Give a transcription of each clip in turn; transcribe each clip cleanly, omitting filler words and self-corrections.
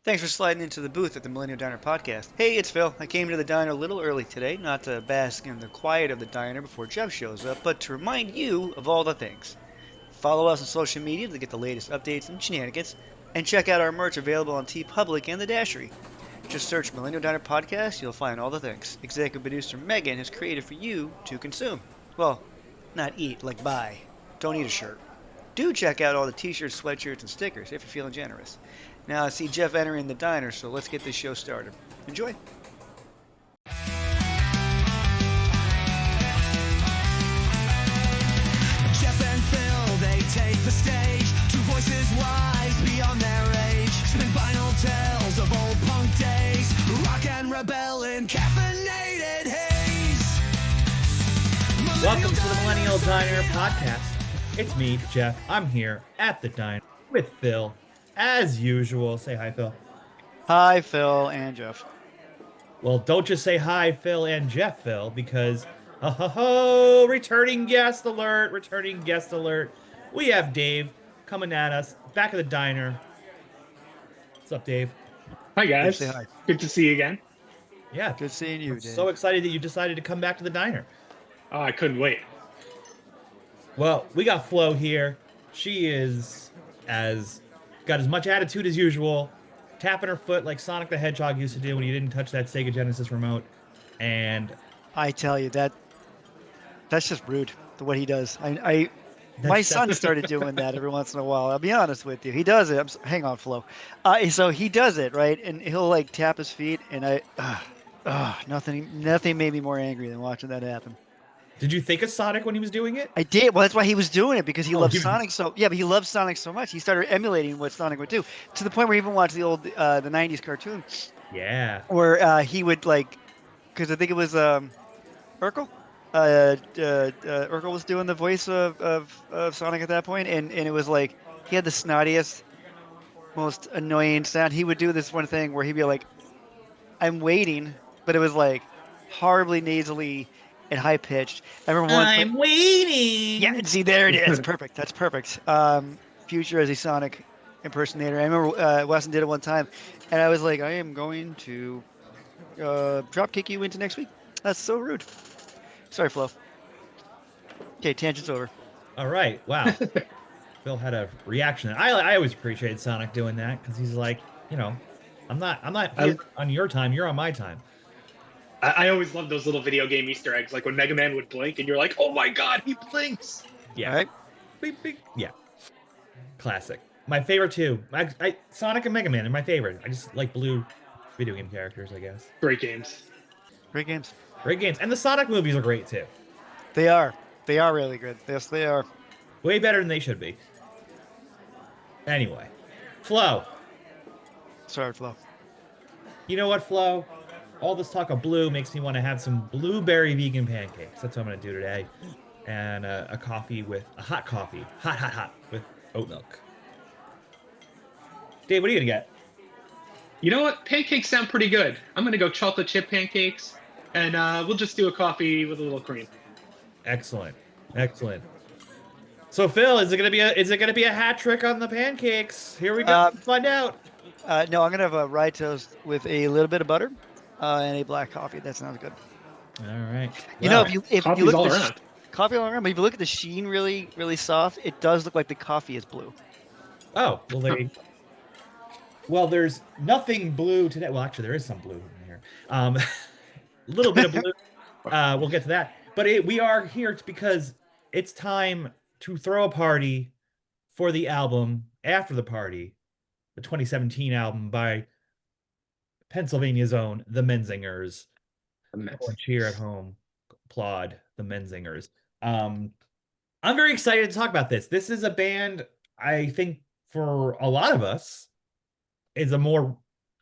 Thanks for sliding into the booth at the Millennial Diner podcast. Hey, it's Phil. I came to the diner a little early today, not to bask in the quiet of the diner before Jeff shows up, but to remind you of all the things. Follow us on social media to get the latest updates and shenanigans, and check out our merch available on TeePublic and the Dashery. Just search Millennial Diner Podcast, you'll find all the things executive producer Megan has created for you to consume. Well, not eat, like buy. Don't eat a shirt. Do check out all the t-shirts, sweatshirts, and stickers if you're feeling generous. Now I see Jeff entering the diner, so let's get this show started. Enjoy. Jeff and Phil, they take the stage. Two voices wise beyond their age. Spin vinyl tales of old punk days. Rock and rebel in caffeinated haze. Welcome to the Millennial Diner podcast. It's me, Jeff. I'm here at the diner with Phil, as usual. Say hi, Phil. Hi, Phil and Jeff. Well, don't just say hi, Phil and Jeff, Phil, because returning guest alert, returning guest alert. We have Dave coming at us, back at the diner. What's up, Dave? Hi, guys. Say hi. Good to see you again. Yeah, Good seeing you, I'm Dave. so excited that you decided to come back to the diner. Oh, I couldn't wait. Well, we got Flo here. She got as much attitude as usual, tapping her foot like Sonic the Hedgehog used to do when he didn't touch that Sega Genesis remote. And I tell you, that's just rude, what he does. My That's- son started doing that every once in a while. I'll be honest with you. He does it. Hang on, Flo. So he does it, right? And he'll like tap his feet, and nothing made me more angry than watching that happen. did you think of Sonic when he was doing it? I did. Well, that's why he was doing it, because he Oh, loves he was- Sonic so. Yeah, but he loves Sonic so much. He started emulating what Sonic would do, to the point where he even watched the old the '90s cartoon, Yeah. where he would like, because I think it was Urkel. Urkel was doing the voice of Sonic at that point, and it was like he had the snottiest, most annoying sound. He would do this one thing where he'd be like, "I'm waiting," but it was like horribly nasally and high pitched. I remember one. waiting. Yeah, see, there it is. Perfect. That's perfect. Future as a Sonic impersonator. I remember Weston did it one time, and I was like, I am going to drop kick you into next week. That's so rude. Sorry, Flo. Okay, tangent's over. All right. Wow. Phil had a reaction. I always appreciate Sonic doing that because he's like, I'm not here on your time. You're on my time. I always love those little video game Easter eggs, like when Mega Man would blink, and you're like, "Oh my God, he blinks!" Yeah. All right. Beep, beep. Yeah. Classic. My favorite too. Sonic and Mega Man are my favorite. I just like blue video game characters, I guess. Great games. Great games. Great games. And the Sonic movies are great too. They are. They are really good. Yes, they are. Way better than they should be. Anyway. Flo. Sorry, Flo. You know what, Flo? All this talk of blue makes me want to have some blueberry vegan pancakes. That's what I'm going to do today. And a coffee with a hot coffee. Hot with oat milk. Dave, what are you going to get? You know what? Pancakes sound pretty good. I'm gonna go chocolate chip pancakes, and we'll just do a coffee with a little cream. Excellent. So Phil, is it gonna be a hat trick on the pancakes? Here we go. Let's find out. No, I'm gonna have a rye toast with a little bit of butter and a black coffee. That sounds good. All right. You know, Well, if you Coffee's look all at the around. coffee all around, but if you look at the sheen really, really soft, it does look like the coffee is blue. oh, well, there's nothing blue today. Well, actually, there is some blue in here. A little bit of blue. We'll get to that. But we are here because it's time to throw a party for the album after the party, the 2017 album by Pennsylvania's own The Menzingers. Everyone cheer at home, applaud the Menzingers. I'm very excited to talk about this. This is a band I think for a lot of us is a more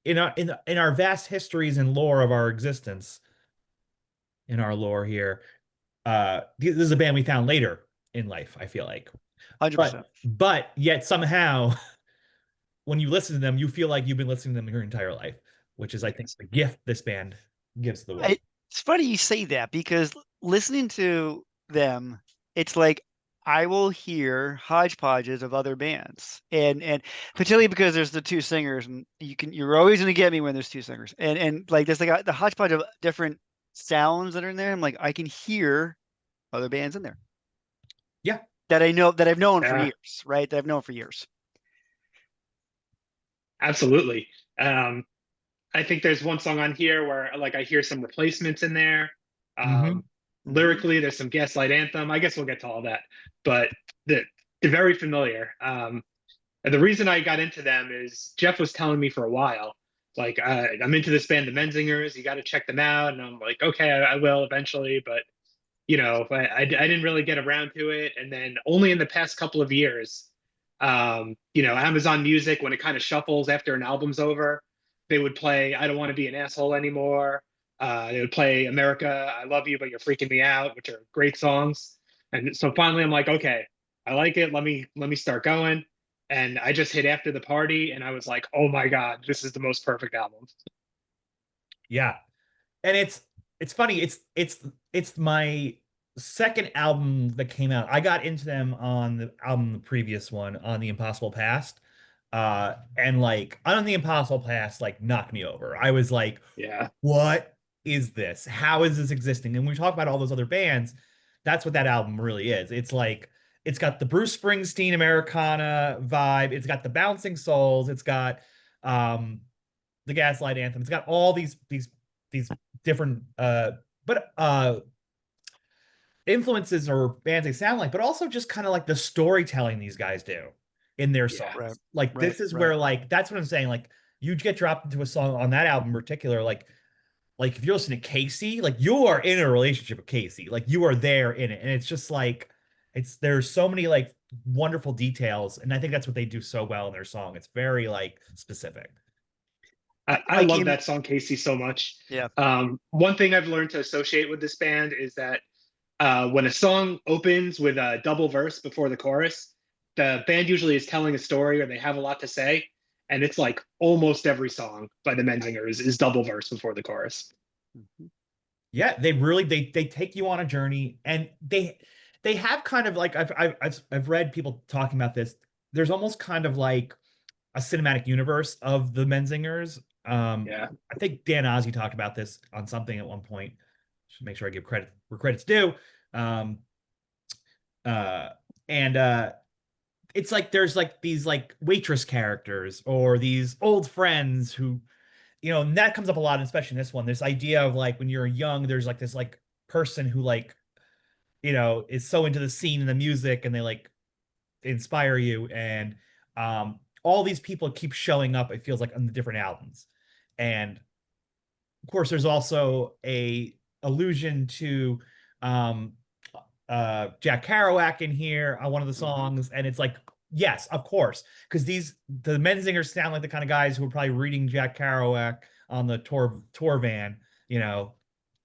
in our vast histories and lore of our existence. In our lore here, this is a band we found later in life. I feel like, 100%. but yet somehow, when you listen to them, you feel like you've been listening to them your entire life, which is, I think, the gift this band gives the world. It's funny you say that, because listening to them, it's like I will hear hodgepodges of other bands, and particularly because there's the two singers, and you're always gonna get me when there's two singers, and like there's like the hodgepodge of different sounds that are in there. I'm like I can hear other bands in there Yeah. that I know that I've known for Yeah, years, right? That I've known for years. absolutely. Um, I think there's one song on here where like I hear some replacements in there. Hmm. Um, Hmm. Lyrically, there's some Gaslight Anthem. I guess we'll get to all that, but the, they're very familiar. And the reason I got into them is Jeff was telling me for a while, like I'm into this band, the Menzingers. You got to check them out, and I'm like, okay, I will eventually, but I didn't really get around to it. And then only in the past couple of years, Amazon Music, when it kind of shuffles after an album's over, they would play I Don't Want to Be an Asshole Anymore. They would play America, I Love You, But You're Freaking Me Out, which are great songs. And so finally I'm like, okay, I like it. Let me start going. And I just hit After the Party and I was like, oh my God, this is the most perfect album. Yeah. And it's funny. It's my second album that came out. I got into them on the album, the previous one, on the Impossible Past. And like on the Impossible Past, like knocked me over. I was like, Yeah. what is this? How is this existing? And when we talk about all those other bands, that's what that album really is. It's like it's got the Bruce Springsteen Americana vibe. It's got the bouncing souls. It's got um the Gaslight Anthem. It's got all these different but influences or bands they sound like, but also just kind of like the storytelling these guys do in their Yeah. Right, songs. Like right, this is right. where like that's what I'm saying. Like you get dropped into a song on that album in particular, like if you're listening to Casey, like you are in a relationship with Casey, like you are there in it, and it's just like there's so many like wonderful details, and I think that's what they do so well in their song. It's very like specific. I I love came, that song, Casey, so much. yeah. One thing I've learned to associate with this band is that when a song opens with a double verse before the chorus, the band usually is telling a story or they have a lot to say. And it's like almost every song by the Menzingers is double verse before the chorus. Mhm. Yeah, they really they take you on a journey, and they have kind of like I've read people talking about this. There's almost kind of like a cinematic universe of the Menzingers. Yeah. I think Dan Ozzie talked about this on something at one point. Should make sure I give credit where credit's due. Um, uh, and it's like there's like these like waitress characters or these old friends who and that comes up a lot, especially in this one. This idea of like when you're young, there's like this like person who like is so into the scene and the music, and they like inspire you, and all these people keep showing up. It feels like on the different albums, and of course, there's also a allusion to um Jack Kerouac in here on one of the Mhm. songs, and it's like, yes, of course, because the Menzingers sound like the kind of guys who are probably reading Jack Kerouac on the tour van, you know,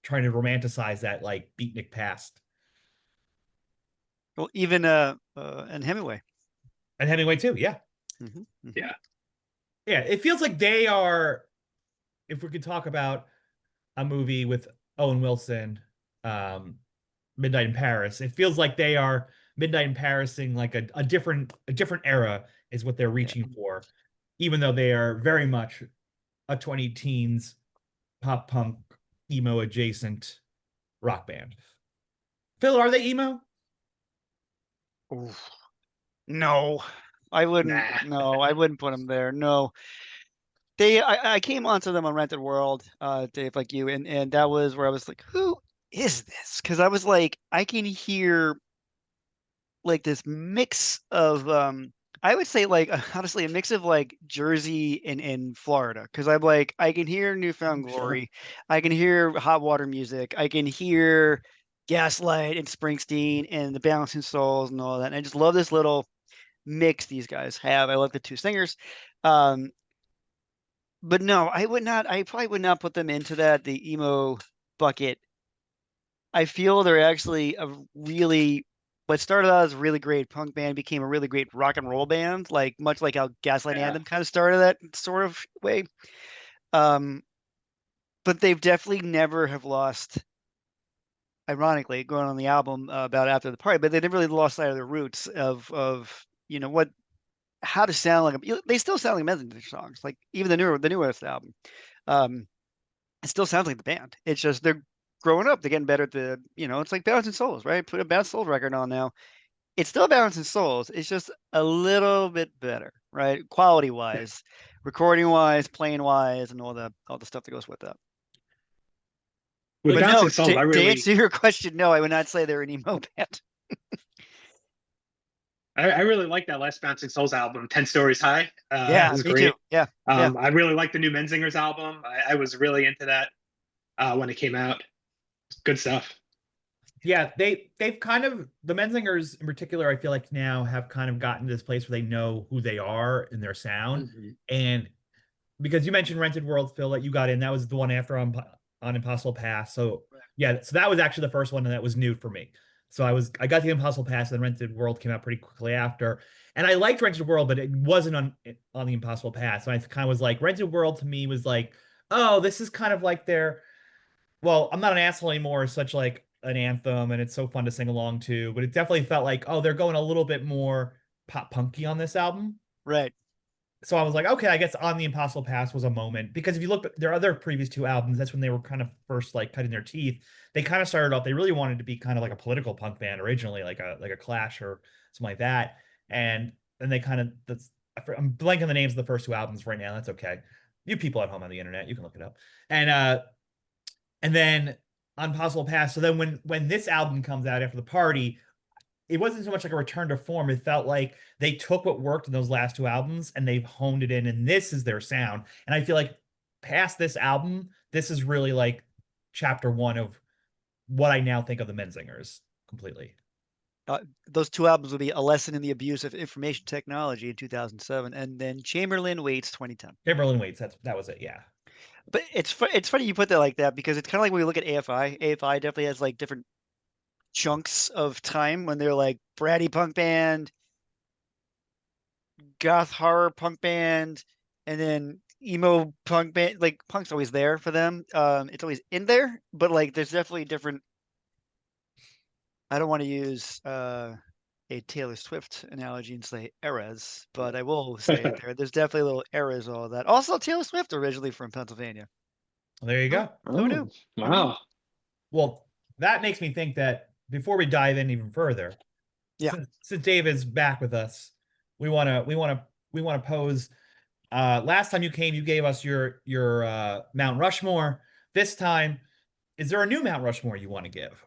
trying to romanticize that like beatnik past. Well, even and Hemingway. And Hemingway too, yeah. Hmm. Hmm. Yeah. Yeah, it feels like they are, if we could talk about a movie with Owen Wilson, um, Midnight in Paris. It feels like they are Midnight in Parising like a different era is what they're Yeah. reaching for, even though they are very much a 20 teens pop punk emo adjacent rock band. Phil, are they emo? Oof. No, I wouldn't. Nah. No, I wouldn't put them there. No, I came onto them on Rented World, Dave, like you, and that was where I was like, who is this? Because I was like, I can hear like this mix of I would say like honestly a mix of like Jersey and Florida because I'm like I can hear Newfound Sure. Glory, I can hear hot water music, I can hear Gaslight and Springsteen and the Bouncing Souls and all that. And I just love this little mix these guys have. I love the two singers. Um, but no, I would not. I probably would not put them into the emo bucket. I feel they're actually a really what started out as a really great punk band became a really great rock and roll band, like much like how Gaslight Yeah. Anthem kind of started that sort of way. Um, but they've definitely never have lost ironically, going on the album about After the Party, but they never really lost sight of their roots of what how to sound like they still sound like Menzingers songs, like even the newest album. Um, it still sounds like the band. It's just they're growing up, they're getting better at it's like Balancing Souls, right? Put a Balanced Souls record on now. It's still Balancing Souls. It's just a little bit better, right? Quality wise, recording wise, playing wise, and all the stuff that goes with that. With But no, Bouncing Souls, I to really answer your question, no, I would not say they're an emo band. I really like that last Bouncing Souls album, 10 Stories High. That Yeah, was me too. great. Yeah, yeah, I really like the new Menzingers album. I was really into that when it came out. Good stuff. Yeah, they've kind of the Menzingers in particular, I feel like now have kind of gotten to this place where they know who they are in their sound. Mhm. And because you mentioned Rented World, Phil, that you got in, that was the one after on Impossible Pass. So right. yeah, so that was actually the first one and that was new for me. So I got the Impossible Pass and then Rented World came out pretty quickly after. And I liked Rented World, but it wasn't on the Impossible Pass. So I kind of was like, Rented World to me was like, oh, this is kind of like their well, I'm not an asshole anymore is such like an anthem and it's so fun to sing along to, but it definitely felt like, oh, they're going a little bit more pop punky on this album. Right. So I was like, okay, I guess On the Impossible Pass was a moment because if you look at their other previous two albums, that's when they were kind of first like cutting their teeth. They kind of started off, they really wanted to be kind of like a political punk band originally, like a Clash or something like that. And then they kind of I'm blanking the names of the first two albums right now. That's okay. You people at home on the internet, you can look it up. And then on Possible Pass. So then when this album comes out after the party, it wasn't so much like a return to form. It felt like they took what worked in those last two albums and they've honed it in, and this is their sound. And I feel like past this album, this is really like chapter one of what I now think of the Menzingers completely. Those two albums will be A Lesson in the Abuse of Information Technology in 2007, and then Chamberlain Waits 2010. Chamberlain Waits, that was it, yeah. But it's funny you put that like that because it's kind of like when we look at AFI. AFI definitely has like different chunks of time when they're like bratty punk band, goth horror punk band, and then emo punk band. Like punk's always there for them. It's always in there, but like there's definitely different. I don't want to use a Taylor Swift analogy and say eras, but I will say it there. There's definitely little eras, all of that. Also, Taylor Swift originally from Pennsylvania. Well, there you go. Who knew? Wow. Well, that makes me think that before we dive in even further, Yeah. since Dave is back with us, we wanna pose. Last time you came, you gave us your Mount Rushmore. This time, is there a new Mount Rushmore you want to give?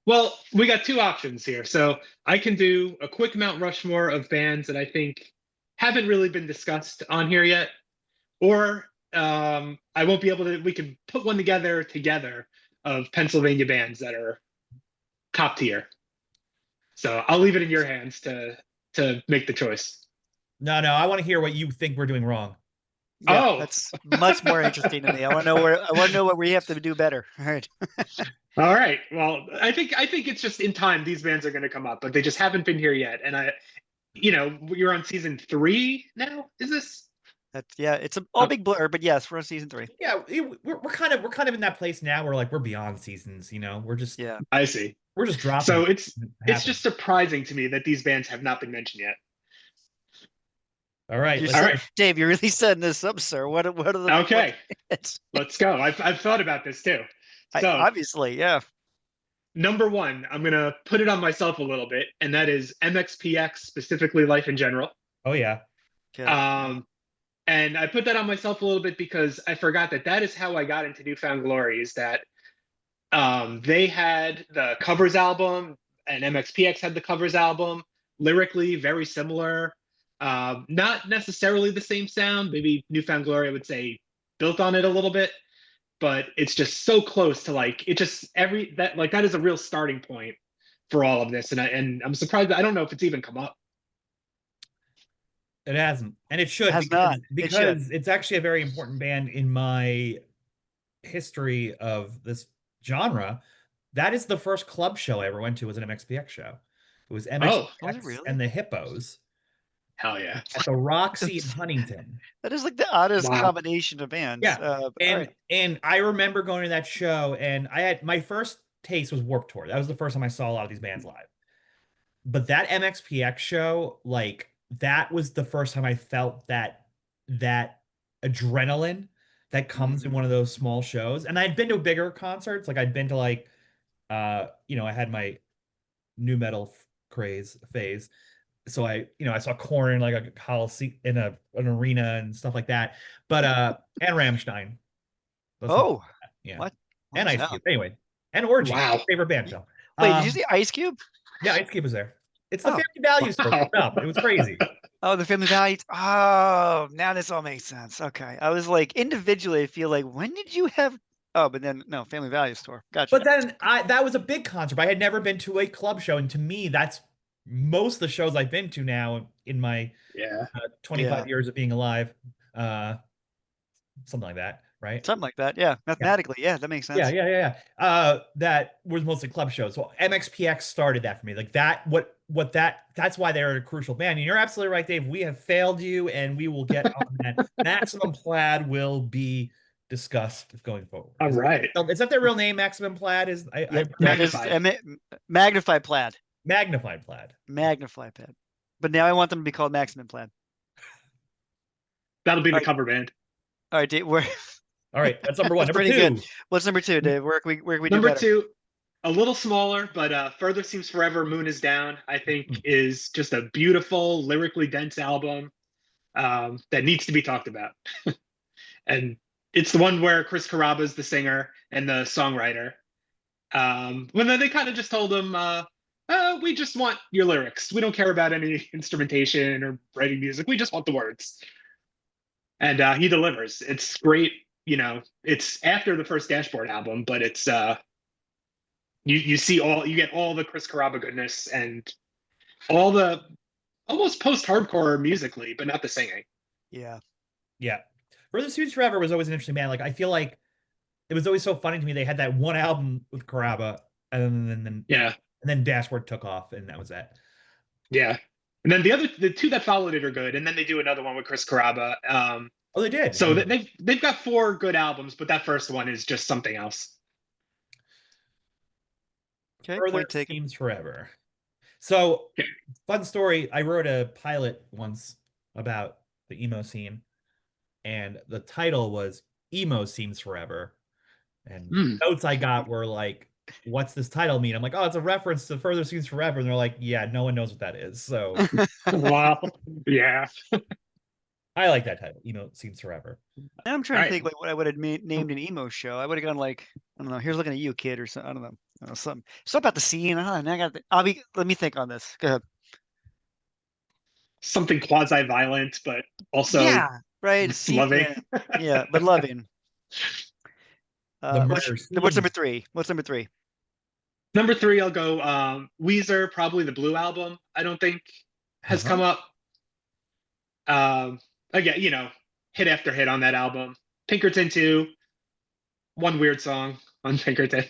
Well, we got two options here. So I can do a quick Mount Rushmore of bands that I think haven't really been discussed on here yet, or I won't be able to. We can put one together of Pennsylvania bands that are top tier. So I'll leave it in your hands to make the choice. No, I want to hear what you think we're doing wrong. Yeah, Oh. that's much more interesting to me. I want to know what we have to do better. All right. All right. Well, I think it's just in time these bands are going to come up, but they just haven't been here yet. And you're on season 3 now. Is this? Yeah, it's a all big blur, but yes, we're on season 3. Yeah, we're kind of in that place now where like we're beyond seasons. We're just Yeah. I see. we're just dropping. So it's just surprising to me that these bands have not been mentioned yet. All right. All right. Dave, you're really setting this up, sir. What are the Okay. It's Let's go. I've thought about this too. So obviously, yeah. number one, I'm gonna put it on myself a little bit, and that is MXPX, specifically Life in General. Oh yeah. Okay. And I put that on myself a little bit because I forgot that is how I got into Newfound Glory. Is that they had the covers album, and MXPX had the covers album. Lyrically, very similar. Not necessarily the same sound. Maybe Newfound Glory, I would say, built on it a little bit, but it's just so close to like it. Just that is a real starting point for all of this, and I'm surprised that I don't know if it's even come up. It hasn't, and it should because it's actually a very important band in my history of this genre. That is the first club show I ever went to was an MXPX show. It was MXPX was it really? and the Hippos Hell yeah. at the Roxy in Huntington. That is like the oddest Wow. combination of bands. Yeah. All right. And I remember going to that show, and I had my first taste was Warped Tour. That was the first time I saw a lot of these bands live. But that MXPX show, like that was the first time I felt that adrenaline that comes in Mm. one of those small shows. And I'd been to bigger concerts, like I'd been to like I had my new metal craze phase. So I saw Korn in like a coliseum in an arena and stuff like that. But and Rammstein. Let's not Oh, yeah. what? And What's Ice that? Cube. Anyway. And Orgy, Wow. favorite band show. Wait, did you Um, see Ice Cube? yeah, Ice Cube was there. It's the Oh, Family Values tour. Wow. Up. It was crazy. oh, the Family Values. Oh, now this all makes sense. Okay, I was like individually, I feel like when did you have? Oh, but then no, Family Values tour. But Gotcha. then that was a big concert. I had never been to a club show, and to me, that's most of the shows I've been to now in my Yeah. 25 Yeah, years of being alive. Uh, Something like that, right? something like that. Yeah, Yeah. mathematically, yeah, that makes Yeah, sense. yeah, yeah, yeah. That was mostly club shows. So MXPX started that for me. Like that, that's why they're a crucial band. And you're absolutely right, Dave. We have failed you, and we will get on that. Maximum Plaid will be discussed going forward. All right. Is that their real name? Maximum Plaid is I Yep, that is Magnified. magnified plaid, magnified plaid. magnified plaid. But now I want them to be called Maximum Plaid. That'll be All the right, cover band. all right, Dave. Where All right, that's number one. that's Number pretty good. two. What's number two, Dave? Where can we do Number better? two, a little smaller, but Further Seems Forever, Moon is Down, I think is just a beautiful, lyrically dense album that needs to be talked about. And it's the one where Chris Carrabba is the singer and the songwriter. When then they kind of just told him, we just want your lyrics. We don't care about any instrumentation or writing music. We just want the words. And he delivers. It's great. It's after the first Dashboard album, but it's you get all the Chris Carrabba goodness and all the almost post-hardcore musically, but not the singing. Yeah, Yeah. Further Seems Forever was always an interesting band. Like I feel like it was always so funny to me. They had that one album with Carrabba, and Yeah, then Dashboard took off, and that was that. yeah. And then the two that followed it are good, and then they do another one with Chris Carrabba. Oh, they did. So they've got four good albums, but that first one is just something else. okay, Further point taken. Seems Forever. So, fun story. I wrote a pilot once about the emo scene, and the title was Emo Seems Forever. And Mm. notes I got were like, what's this title mean? I'm like, oh, it's a reference to Further Seems Forever. And they're like, yeah, no one knows what that is. So Wow. Yeah. I like that title, Emo Seems Forever. I'm trying All to right. think like what I would have named an emo show. I would have gone like, I don't know. Here's looking at you, kid, or something. I don't know. Something about the scene. And I got. Let me think on this. Go ahead. Something quasi-violent, but also Yeah, right. Scene. loving. Yeah, yeah, but loving. The What's murder what's scene. number three? What's number three? Number three, I'll go Weezer, probably the Blue Album. I don't think has Uh-huh. come up. Again, hit after hit on that album. Pinkerton too. One weird song on Pinkerton,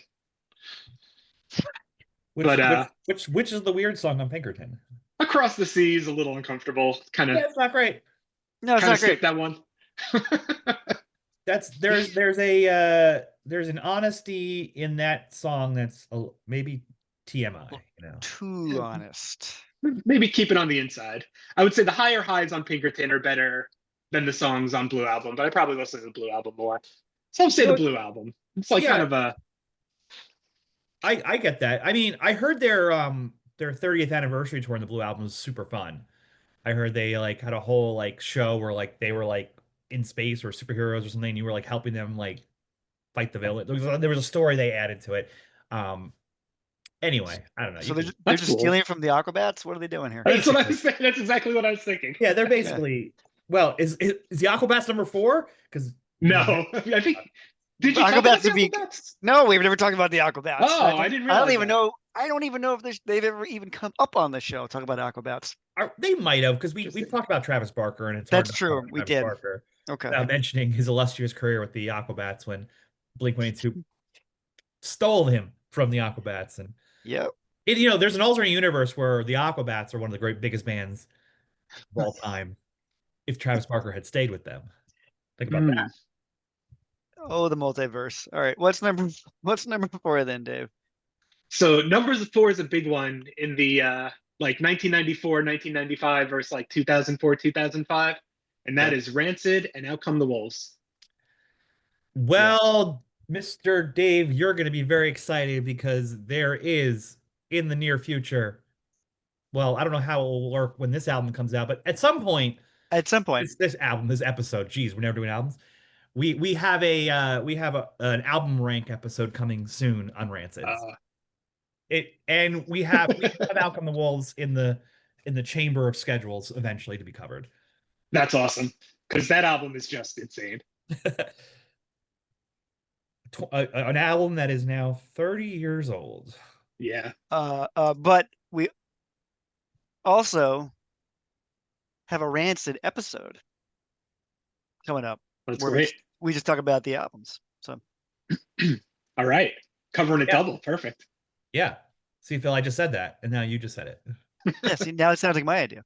Which, but which is the weird song on Pinkerton? Across the Sea is a little uncomfortable. Kind of Yeah, it's not great. No, it's not great. skip that one. There's an honesty in that song that's maybe TMI, Too honest. Maybe keep it on the inside. I would say the higher highs on Pinkerton are better than the songs on Blue Album, but I probably listen to the Blue Album more. So I'll say the Blue Album. It's like kind Yeah, of a I get that. I mean, I heard their 30th anniversary tour in the Blue Album was super fun. I heard they like had a whole like show where like they were like in space or superheroes or something, and you were like helping them like fight the villain. There was a story they added to it. Um anyway, I don't know. So they're that's just cool. stealing from the Acrobats. What are they doing here? That's what I Basically. was saying. That's exactly what I was thinking. Yeah, they're basically well, is the Aquabats number 4? Because No, I think. Did you talk Acrobats about the would be- Acrobats? No, we've never talked about the Aquabats. Oh, I didn't I don't realize even that. know. I don't even know if they've ever even come up on the show. Talk about Aquabats. they might have because we Interesting. talked about Travis Barker, and it's That's hard to true, talk about we Travis did. Barker Okay. without mentioning his illustrious career with the Aquabats when Blink-182 stole him from the Aquabats. And Yep. there's an alternate universe where the Aquabats are one of the biggest bands of all time if Travis Barker had stayed with them. Think about that. Oh, the multiverse. All right. What's number 4 then, Dave? So numbers of four is a big one in the like 1994, 1995 versus like 2004, 2005, and that Okay. is Rancid and Out Come the Wolves. Yes. Well, Mr. Dave, you're going to be very excited because there is in the near future. Well, I don't know how it will work when this album comes out, but at some point, At some point. this album, this episode, geez, we're never doing albums. We have an album rank episode coming soon on Rancids. Uh, We have Out Come the Wolves in the chamber of schedules eventually to be covered. that's awesome because that album is just insane. An album that is now 30 years old. Yeah, But we also have a Rancid episode coming up that's where great. we just talk about the albums. So All right, covering a Yeah. double, perfect. Yeah. See, Phil, I just said that, and now you just said it. yeah, see, now it sounds like my idea.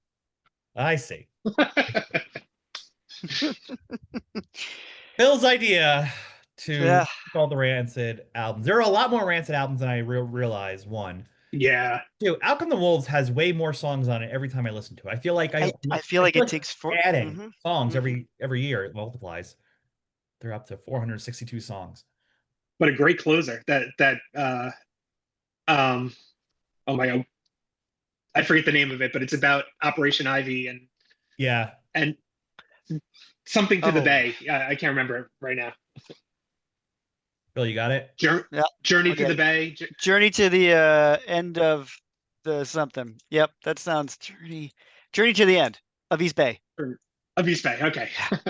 I see. Phil's idea to Yeah. call the Rancid albums. There are a lot more Rancid albums than I realize. One. Yeah, Two, Out Come the Wolves has way more songs on it every time I listen to it. I feel like I feel like it takes adding Mhm, songs mhm. every year. It multiplies. They're up to 462 songs. but a great closer. Um, oh my god, I forget the name of it, but it's about Operation Ivy Yeah. and something to the Oh, Bay. I can't remember it right now. Phil, you got it? yeah. Journey I'll to get the it. Bay. Journey to the end of the something. Yep, that sounds Journey to the end of East Bay. Or of East Bay. Okay.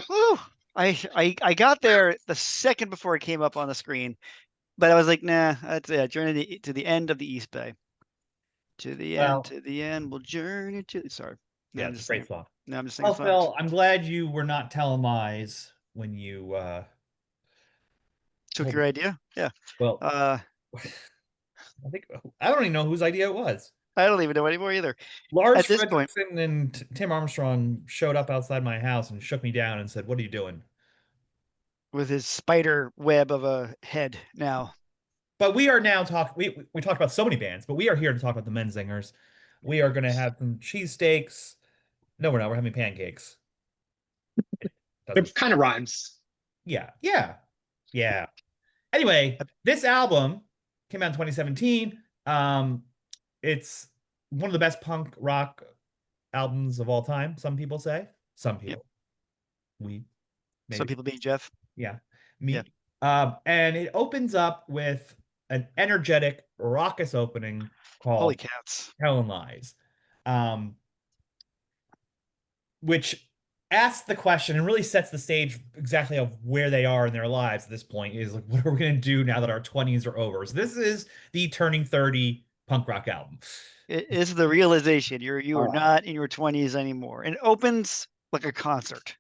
Woo! I got there the second before it came up on the screen, but I was like, nah, that's Journey to the end of the East Bay. To the end, Well, to the end, we'll journey to. Sorry, no, yeah, I'm it's a just great saying. song. No, I'm just saying Well, songs. Phil, I'm glad you were not telling lies when you Took told your me. idea? Yeah. Well, Uh, I don't even know whose idea it was. I don't even know anymore either. Lars At this point, Fredrickson and Tim Armstrong showed up outside my house and shook me down and said, "What are you doing?" with his spider web of a head now. But we are now talking. We talked about so many bands, but we are here to talk about the Menzingers. We are going to have some cheesesteaks. No, we're not. We're having pancakes. It doesn't. It kind of rhymes. Yeah, yeah, yeah. Anyway, this album came out in 2017. It's one of the best punk rock albums of all time. Some people say. Some Yep. people. We Some maybe. people being Jeff. Yeah, Yeah. me. And it opens up with an energetic, raucous opening Holy called cats. Telling Lies, um, which asks the question and really sets the stage exactly of where they are in their lives at this point is like, what are we going to do now that our 20s are over? So this is the Turning 30 punk rock album. It is the realization you are Uh, not in your 20s anymore. And it opens like a concert.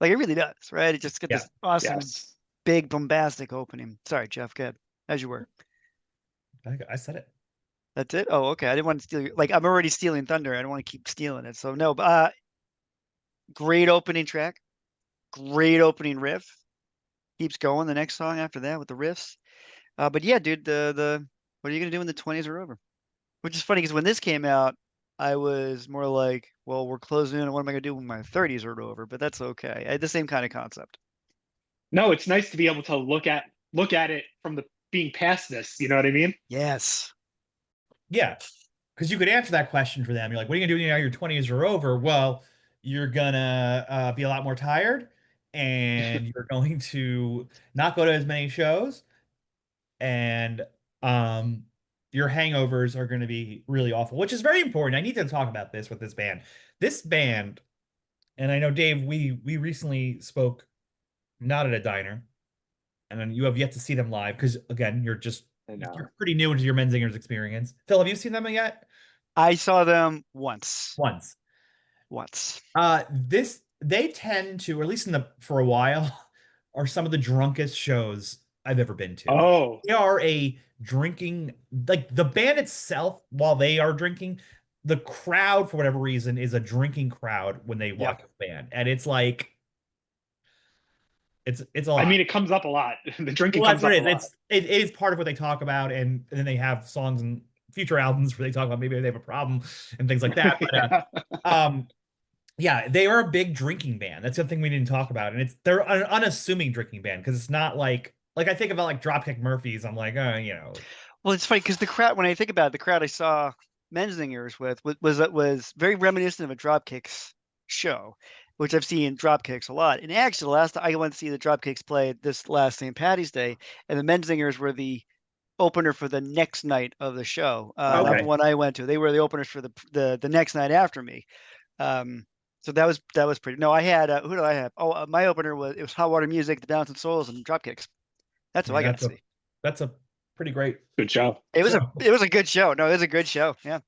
Like it really does, right? It just got Yeah. this awesome, yes. big, bombastic opening. Sorry, Jeff, go ahead. As you were. I said it. That's it? Oh, okay. I didn't want to steal like I'm already stealing thunder. I don't want to keep stealing it. So no, but great opening track, great opening riff. Keeps going the next song after that with the riffs. But yeah, dude, the what are you gonna do when the 20s are over? Which is funny because when this came out, I was more like, well, we're closing in, and what am I gonna do when my 30s are over? But that's okay. I had the same kind of concept. No, it's nice to be able to look at it from the being past this. You know what I mean? Yes. Yeah. Because you could answer that question for them. You're like, what are you gonna do now your 20s are over? Well, you're gonna be a lot more tired and you're going to not go to as many shows and um your hangovers are going to be really awful, which is very important. I need to talk about this with this band. This band, and I know Dave, we recently spoke not at a diner, and then you have yet to see them live because again, I know. you're pretty new into your Menzingers experience. Phil, have you seen them yet? I saw them once. Once. Once. This they tend to, or at least for a while, are some of the drunkest shows I've ever been to. Oh, They are a drinking, like the band itself, while they are drinking, the crowd, for whatever reason, is a drinking crowd when they watch Yep. a band. And it's like It's a I lot. mean, it comes up a lot. The drinking Well, that's comes what up a it is. lot. It is part of what they talk about, and then they have songs and future albums where they talk about maybe they have a problem and things like that. But Yeah. yeah, they are a big drinking band. That's something we didn't talk about, and they're an unassuming drinking band because it's not like I think about like Dropkick Murphys. I'm like, Well, it's funny because the crowd, when I think about it, the crowd I saw Menzingers with was very reminiscent of a Dropkicks show, which I've seen Dropkicks a lot. And actually, the last time I went to see the Dropkicks play this last St. Patty's Day, and the Menzingers were the opener for the next night of the show. Not the okay, one I went to. They were the openers for the next night after me. Um, so that was pretty. No, I had who did I have? Oh, my opener was Hot Water Music, the Bouncing Souls, and Dropkicks. That's I what mean I got to see. that's a pretty great Good job. It was a show. it was a good show. No, it was a good show. Yeah.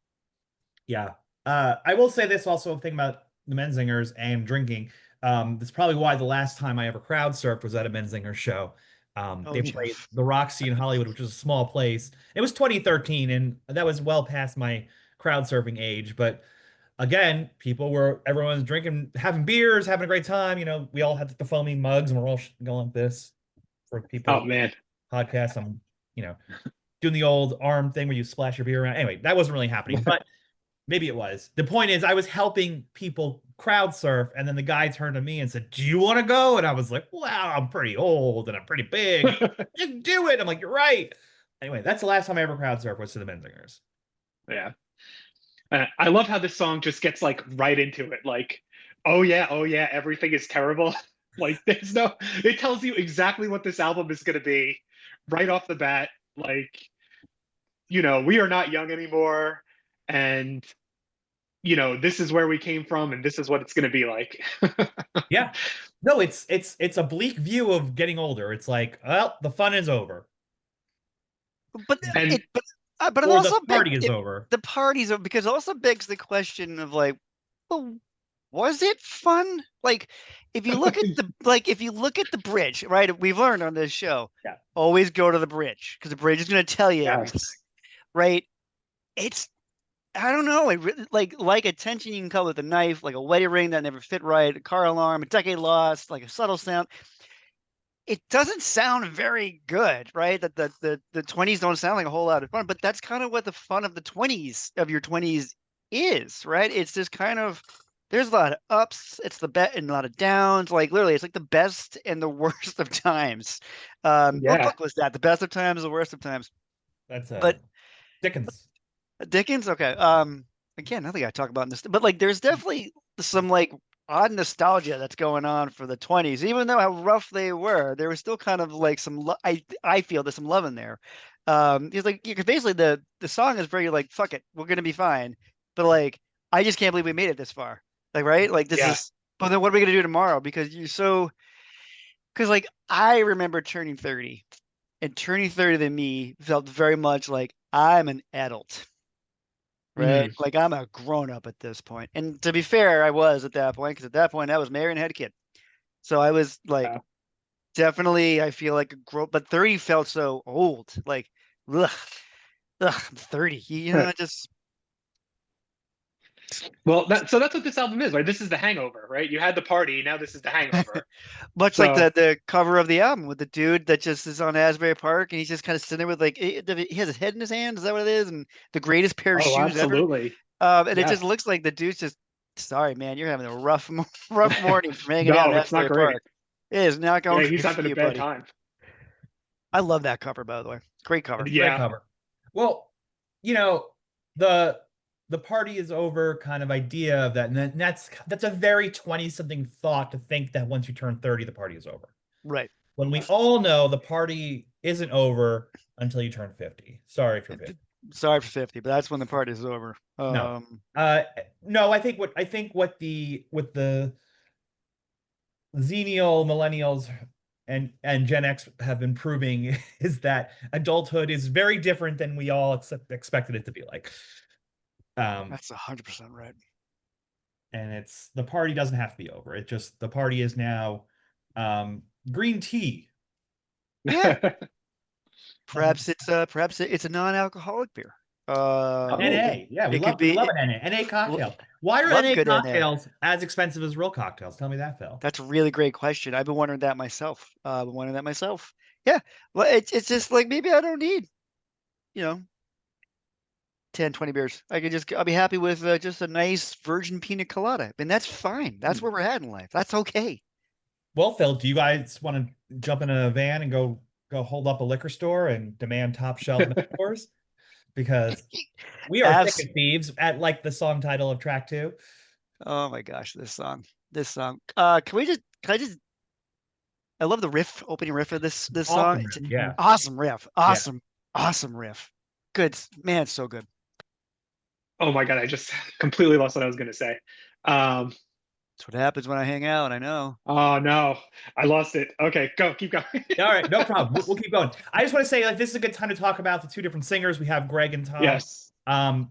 Yeah. I will say this also thing about the Menzingers and drinking. That's probably why the last time I ever crowd surfed was at a Menzinger show. Oh, They played Jeff. the Roxy in Hollywood, which is a small place. It was 2013, and that was well past my crowd surfing age. But again, everyone's drinking, having beers, having a great time. We all had the foamy mugs, and we're all going like this for Oh people man. podcast. I'm, you know, doing the old arm thing where you splash your beer around. Anyway, that wasn't really happening, but maybe it was. The point is, I was helping people crowd surf, and then the guy turned to me and said, "Do you want to go?" And I was like, "Wow, I'm pretty old and I'm pretty big. Just do it." I'm like, "You're right." Anyway, that's the last time I ever crowd surfed was to the Menzingers. Yeah. I love how this song just gets like right into it. Like, oh yeah, everything is terrible. Like, there's no, it tells you exactly what this album is going to be right off the bat. Like, we are not young anymore. And, this is where we came from and this is what it's going to be like. Yeah. No, it's a bleak view of getting older. It's like, well, the fun is over, But And it or the also party is over. the parties because it also begs the question of like, well, was it fun? Like, if you look at the bridge, right? We've learned on this show, Yeah. always go to the bridge because the bridge is going to tell you everything, yes. right? It's I don't know. It really, like a tension you can cut with a knife, like a wedding ring that never fit right, a car alarm, a decade lost, like a subtle sound. It doesn't sound very good, right? That the 20s don't sound like a whole lot of fun, but that's kind of what the fun of the 20s of your 20s is, right? It's just kind of there's a lot of ups, it's the bet and a lot of downs. Like literally, it's like the best and the worst of times. What Yeah. book was that? The best of times, the worst of times. That's But Dickens. Dickens, okay. Again, I think I talk about this, but like, there's definitely some like odd nostalgia that's going on for the 20s, even though how rough they were. There was still kind of like I feel there's some love in there. It's like because basically the song is very like fuck it, we're gonna be fine, but like I just can't believe we made it this far. Like right, like this Yeah. is. But then what are we gonna do tomorrow? Because you're so because like I remember turning 30, and turning 30 to me felt very much like I'm an adult, right? Mm, Like I'm a grown up at this point. And to be fair, I was at that point because at that point I was married and had a kid. So I was like yeah. definitely I feel like a grown, but 30 felt so old. Like ugh, I'm 30. Just Well, so that's what this album is, right? This is the hangover, right? You had the party, now this is the hangover. much like So, the cover of the album with the dude that just is on Asbury Park and he's just kind of sitting there with like he has his head in his hand. Is that what it is? And the greatest pair of oh, shoes ever. absolutely. And it just Yes. looks like the dude's just sorry, man. You're having a rough morning from hanging out No, in it's not Asbury great. Park. It is not going Yeah, he's great for having a you, bad buddy. time. I love that cover, by the way. Great cover. It's a great Yeah. cover. Well, you know, the the party is over kind of idea of that, and that's a very 20 something thought to think that once you turn 30, the party is over. Right. When we all know the party isn't over until you turn 50. Sorry if you're 50. Sorry for 50, but that's when the party is over. No. No, I think what the Xenial millennials and Gen X have been proving is that adulthood is very different than we all expected it to be like. That's 100% right. And it's the party doesn't have to be over. It just the party is now green tea. Yeah. Perhaps it's a non-alcoholic beer. NA. Yeah, we it could love be. an NA. NA L- cocktails. Why are Love NA good NA. cocktails as expensive as real cocktails? Tell me that, Phil. That's a really great question. I've been wondering that myself. I've been wondering that myself. Yeah. Well, it's just like maybe I don't need, you know, 10, 20 beers. I'll be happy with just a nice virgin pina colada. And that's fine. That's where we're at in life. That's okay. Well, Phil, do you guys want to jump in a van and go hold up a liquor store and demand top shelf metaphors? Because we are thick Abs. as thieves at like the song title of track two. Oh my gosh, this song. This song. Can I just I love the riff, opening riff of this song. Awesome. It's an Yeah. awesome riff. Yeah. Awesome riff. Good. Man, it's so good. Oh my God, I just completely lost what I was going to say. Um, That's what happens when I hang out, I know. oh no, I lost it. Okay, go, keep going. All right, no problem. We'll keep going. I just want to say, like, this is a good time to talk about the two different singers. We have Greg and Tom. Yes. Um,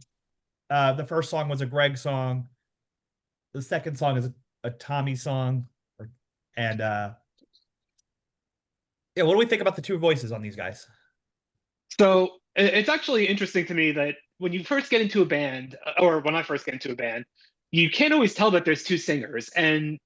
the first song was a Greg song. The second song is a Tommy song. And yeah, what do we think about the two voices on these guys? So it's actually interesting to me that when you first get into a band, or when I first get into a band, you can't always tell that there's two singers. And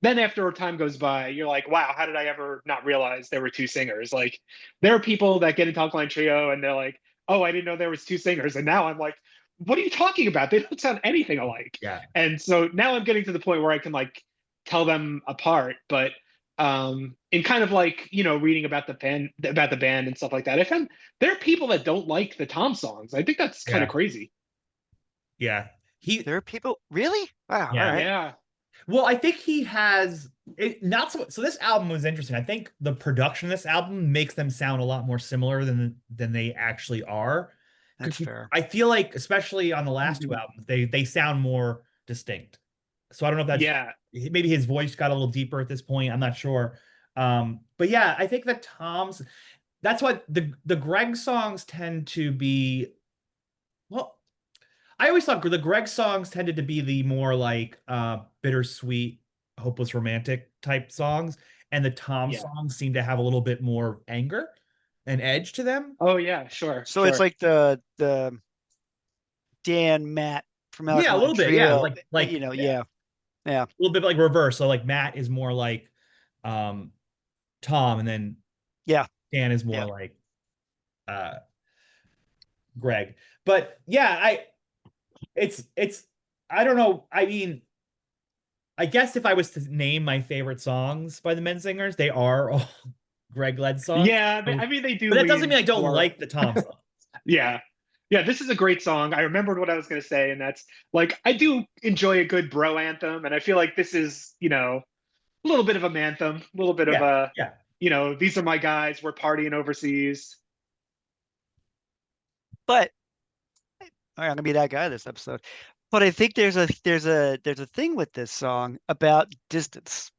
then after time goes by, you're like, wow, how did I ever not realize there were two singers? Like, there are people that get into Alkaline Trio and they're like, oh, I didn't know there was two singers. And now I'm like, what are you talking about? They don't sound anything alike. Yeah. And so now I'm getting to the point where I can like tell them apart. But in kind of like, reading about the band and stuff like that, I found there are people that don't like the Tom songs. I think that's kind of Yeah. crazy. Yeah. There are people really? Wow. Yeah. All right. Yeah. Well, I think he has it not so this album was interesting. I think the production of this album makes them sound a lot more similar than they actually are. That's fair. I feel like, especially on the last two albums, they sound more distinct. So I don't know if that's Yeah. maybe his voice got a little deeper at this point. I'm not sure. But yeah, I think that Tom's that's what the Greg songs tend to be. Well, I always thought the Greg songs tended to be the more like bittersweet, hopeless romantic type songs, and the Tom Yeah. songs seem to have a little bit more anger and edge to them. Oh yeah, sure. So Sure. it's like the Dan Matt from Yeah, a Alkaline little bit. Yeah, Trio. yeah, Yeah. a little bit like reverse. So like Matt is more like um Tom, and then Yeah. Dan is more Yeah. like uh Greg. But yeah, it's I don't know. I mean, I guess if I was to name my favorite songs by the Menzingers, they are all Greg led songs. Yeah, So- I mean they do but that doesn't lean mean I don't more. like the Tom songs. Yeah. Yeah, this is a great song. I remembered what I was going to say, and that's like I do enjoy a good bro anthem, and I feel like this is, a little bit of a manthem, a little bit of Yeah, a, yeah. these are my guys, we're partying overseas. But all right, I'm gonna be that guy this episode. But I think there's a thing with this song about distance.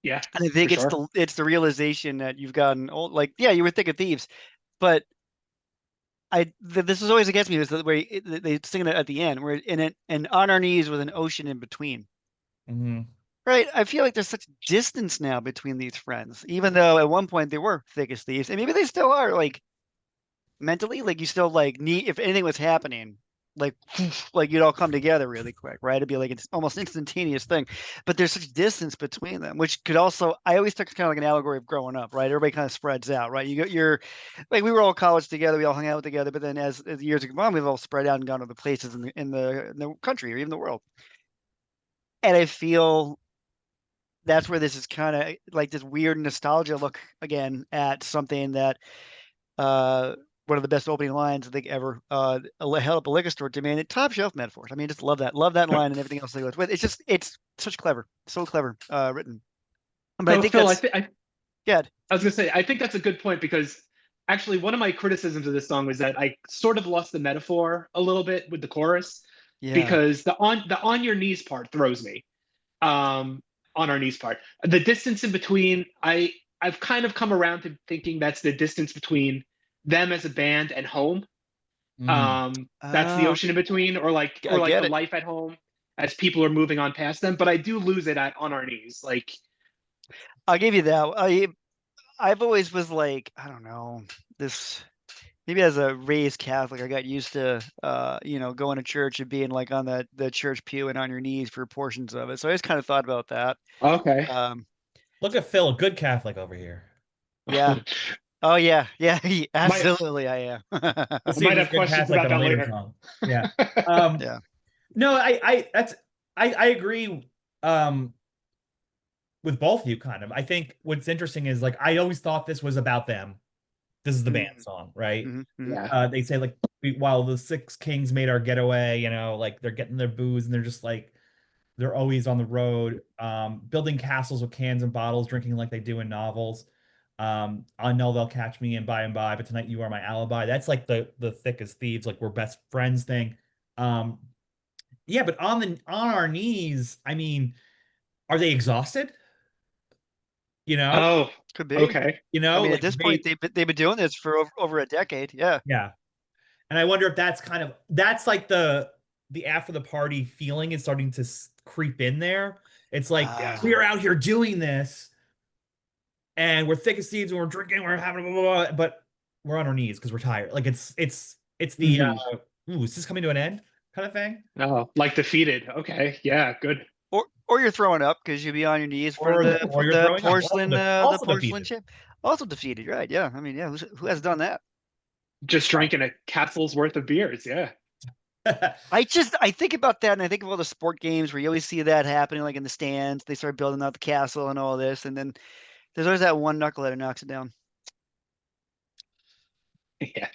Yeah, And I for think it's sure. the realization that you've gotten old. Like, yeah, you were thick of thieves, but this is always against me. Is the way they sing it at the end. We're in it and on our knees with an ocean in between. Mhm. Right. I feel like there's such distance now between these friends, even though at one point they were thick as thieves, and maybe they still are. Like mentally, like you still like need if anything was happening, like like you'd all come together really quick, right? It'd be like it's almost instantaneous thing. But there's such distance between them, which could also I always took kind of like an allegory of growing up, right? Everybody kind of spreads out, right? You're like we were all in college together, we all hung out together, but then as years have gone on, we've all spread out and gone to other places in the country or even the world. And I feel that's where this is kind of like this weird nostalgia look again at something that uh one of the best opening lines I think ever held up a liquor store demanded top shelf metaphors. I mean, just love that line and everything else that goes with. It's such clever, so clever written. But I So think Phil, that's yeah, I was gonna say, I think that's a good point because actually one of my criticisms of this song was that I sort of lost the metaphor a little bit with the chorus yeah. because the on your knees part throws me. On our knees part. The distance in between, I've kind of come around to thinking that's the distance between them as a band and home. Mm. That's the Oh, ocean in between, or like I the get it. life at home as people are moving on past them. But I do lose it at on our knees. Like, I'll give you that. I've always was like, I don't know, this. maybe as a raised Catholic, I got used to going to church and being like on the church pew and on your knees for portions of it. So I just kind of thought about that. Okay. Um, Look at Phil, good Catholic over here. yeah. Oh yeah, yeah, might absolutely I am. Let's I see if might he's have good questions Catholic about on a that later later. song. Yeah. Um, Yeah. no, I agree with both of you kind of. I think what's interesting is like I always thought this was about them. This is the band Mm-hmm, song, right? hmm hmm Yeah. They say like while the six kings made our getaway, like they're getting their booze and they're just like they're always on the road, building castles with cans and bottles, drinking like they do in novels. I know they'll catch me in by and by, but tonight you are my alibi. That's like the thick as thieves, like we're best friends thing. Um, yeah, but on our knees, I mean, are they exhausted? You know, Oh, Could be. okay. I mean, at like this point, they, they've been doing this for over a decade. Yeah. yeah. And I wonder if that's like the after the party feeling is starting to creep in there. It's like we Ah, are out here doing this and we're thick as thieves and we're drinking, we're having blah, blah, blah, but we're on our knees because we're tired. Like it's the Hmm. ooh, is this coming to an end kind of thing? Oh, like defeated. Okay. Yeah, good. or you're throwing up because you'd be on your knees for Or you're throwing up. the Also porcelain defeated. chip. Also defeated, right? Yeah. I mean, yeah. Who has done that? Just drinking a castle's worth of beers. Yeah. I think about that, and I think of all the sport games where you always see that happening, like in the stands. They start building out the castle and all this, and then there's always that one knucklehead who knocks it down. Yeah.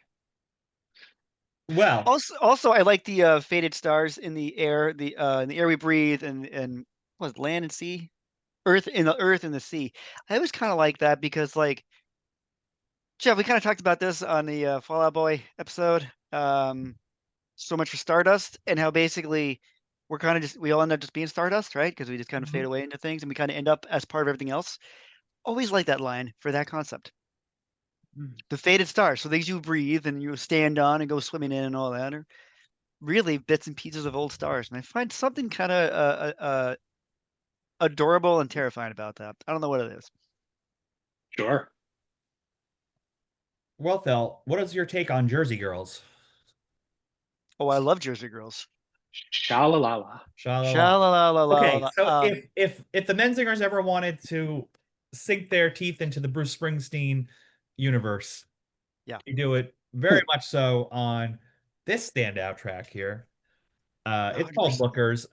Well, Also, I like the faded stars in the air we breathe, and what was it, land and sea, earth and the sea. I always kind of like that because, like, Jeff, we kind of talked about this on the Fallout Boy episode. So much for Stardust and how basically we all end up just being Stardust, right? Because we just kind of fade mhm. away into things and we kind of end up as part of everything else. Always like that line for that concept. The faded stars, so things you breathe and you stand on and go swimming in and all that are really bits and pieces of old stars. And I find something kind of adorable and terrifying about that. I don't know what it is. Sure. Well, Phil, what is your take on Jersey Girls? Oh, I love Jersey Girls. Shalalala. Sha la Sha la. la la la la Okay, la. so if the Menzingers ever wanted to sink their teeth into the Bruce Springsteen universe, Yeah. they do it very much so on this standout track here. It's called 100%. Lookers.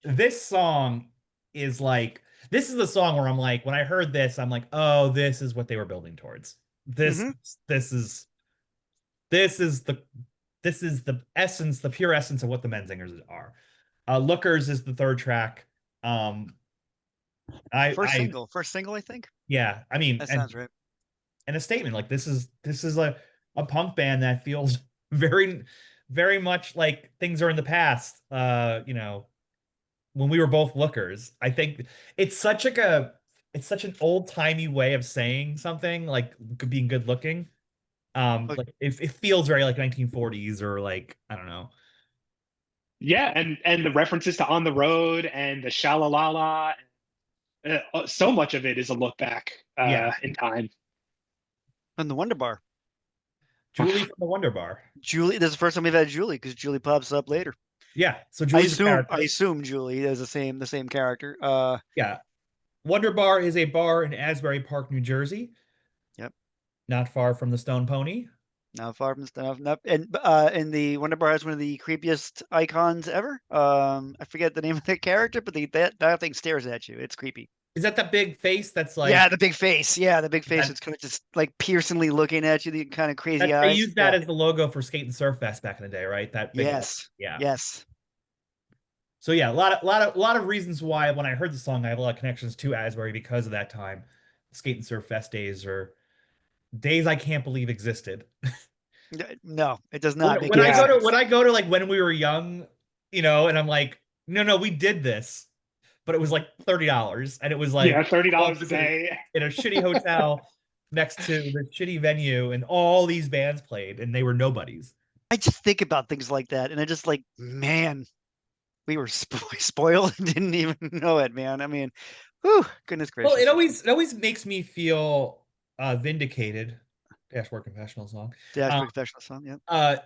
This song is like this is the song where I'm like, when I heard this, I'm like, oh, this is what they were building towards. This Hmm. this is this is the this is the essence, the pure essence of what the Menzingers are. Lookers is the third track. Um, I First single, I think. yeah, I mean, That sounds right. and a statement like this is a punk band that feels very very much like things are in the past. When we were both lookers. I think it's such like a it's such an old-timey way of saying something like being good looking. Like, Like it feels very like 1940s or like I don't know. Yeah, and the references to On the Road and the Shalalala. So much of it is a look back Yeah, in time. and the Wonder Bar. Julie from the Wonder Bar. Julie, this is the first time we've had Julie because Julie pops up later. Yeah, so Julie's a I character. assume Julie is the same character. Yeah, Wonder Bar is a bar in Asbury Park, New Jersey, Yep. not far from the Stone Pony. Not far from stuff. And the Wonder Bar has one of the creepiest icons ever. I forget the name of the character, but that thing stares at you. It's creepy. Is that big face that's Yeah, like the big face. Yeah, the big face. that, It's kind of just like piercingly looking at you. The kind of crazy that they eyes. used that Yeah. as the logo for Skate and Surf Fest back in the day, right? That big Yes. yeah. Yes. So yeah, a lot of reasons why when I heard the song, I have a lot of connections to Asbury because of that time. Skate and Surf Fest days are days I can't believe existed. No, it does When, not make when I any go Yeah, to when sense. I go to like when we were young, and I'm like, no, we did this, but it was like $30, and it was yeah, like all $30 a this day. in a shitty hotel next to the shitty venue, and all these bands played, and they were nobodies. I just think about things like that, and I just like, man, we were spoiled and didn't even know it, man. I mean, whew, goodness Well, it gracious. always it always makes me feel vindicated Dashboard Confessional song. Dashboard Confessional song. Yep. Uh,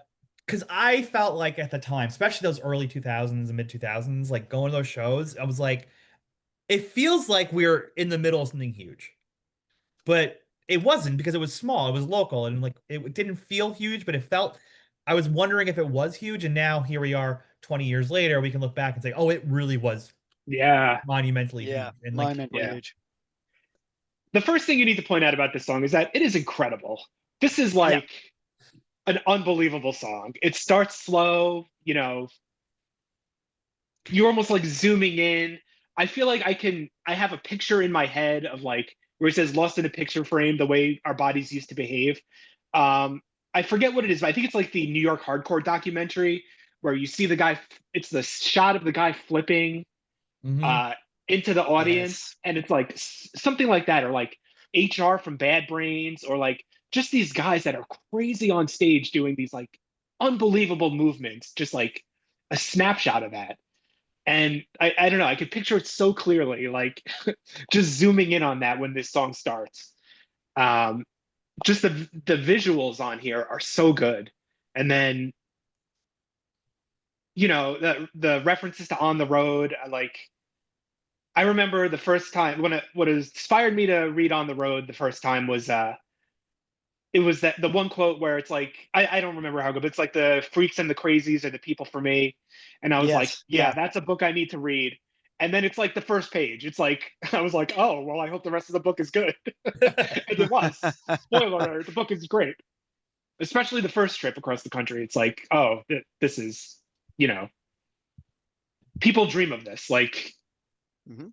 because I felt like at the time, especially those early 2000s and mid 2000s, like going to those shows, I was like, it feels like we're in the middle of something huge. But it wasn't because it was small, it was local, and like it didn't feel huge, but it felt I was wondering if it was huge, and now here we are 20 years later, we can look back and say, oh, it really was Yeah, monumentally Yeah. huge. And like Monumentally yeah. huge. The first thing you need to point out about this song is that it is incredible. This is Yeah. like an unbelievable song. It starts slow, you're almost like zooming in. I feel like I have a picture in my head of like where it says lost in a picture frame, the way our bodies used to behave. Um, I forget what it is, but I think it's like the New York hardcore documentary where you see the guy, it's the shot of the guy flipping mhm. uh, into the audience, Yes. and it's like something like that, or like HR from Bad Brains, or like just these guys that are crazy on stage doing these like unbelievable movements, just like a snapshot of that. And I don't know, I could picture it so clearly, like just zooming in on that when this song starts. Um, just the visuals on here are so good. And then, the references to On the Road, like I remember the first time what inspired me to read On the Road the first time was it was that the one quote where it's like I don't remember how good, but it's like the freaks and the crazies are the people for me. And I was like, Yes. yeah, Yeah. that's a book I need to read. And then it's like the first page. It's like I was like, oh well, I hope the rest of the book is good. And it was. Spoiler alert, the book is great. Especially the first trip across the country. It's like, oh, this is, you know, people dream of this. Like, hmm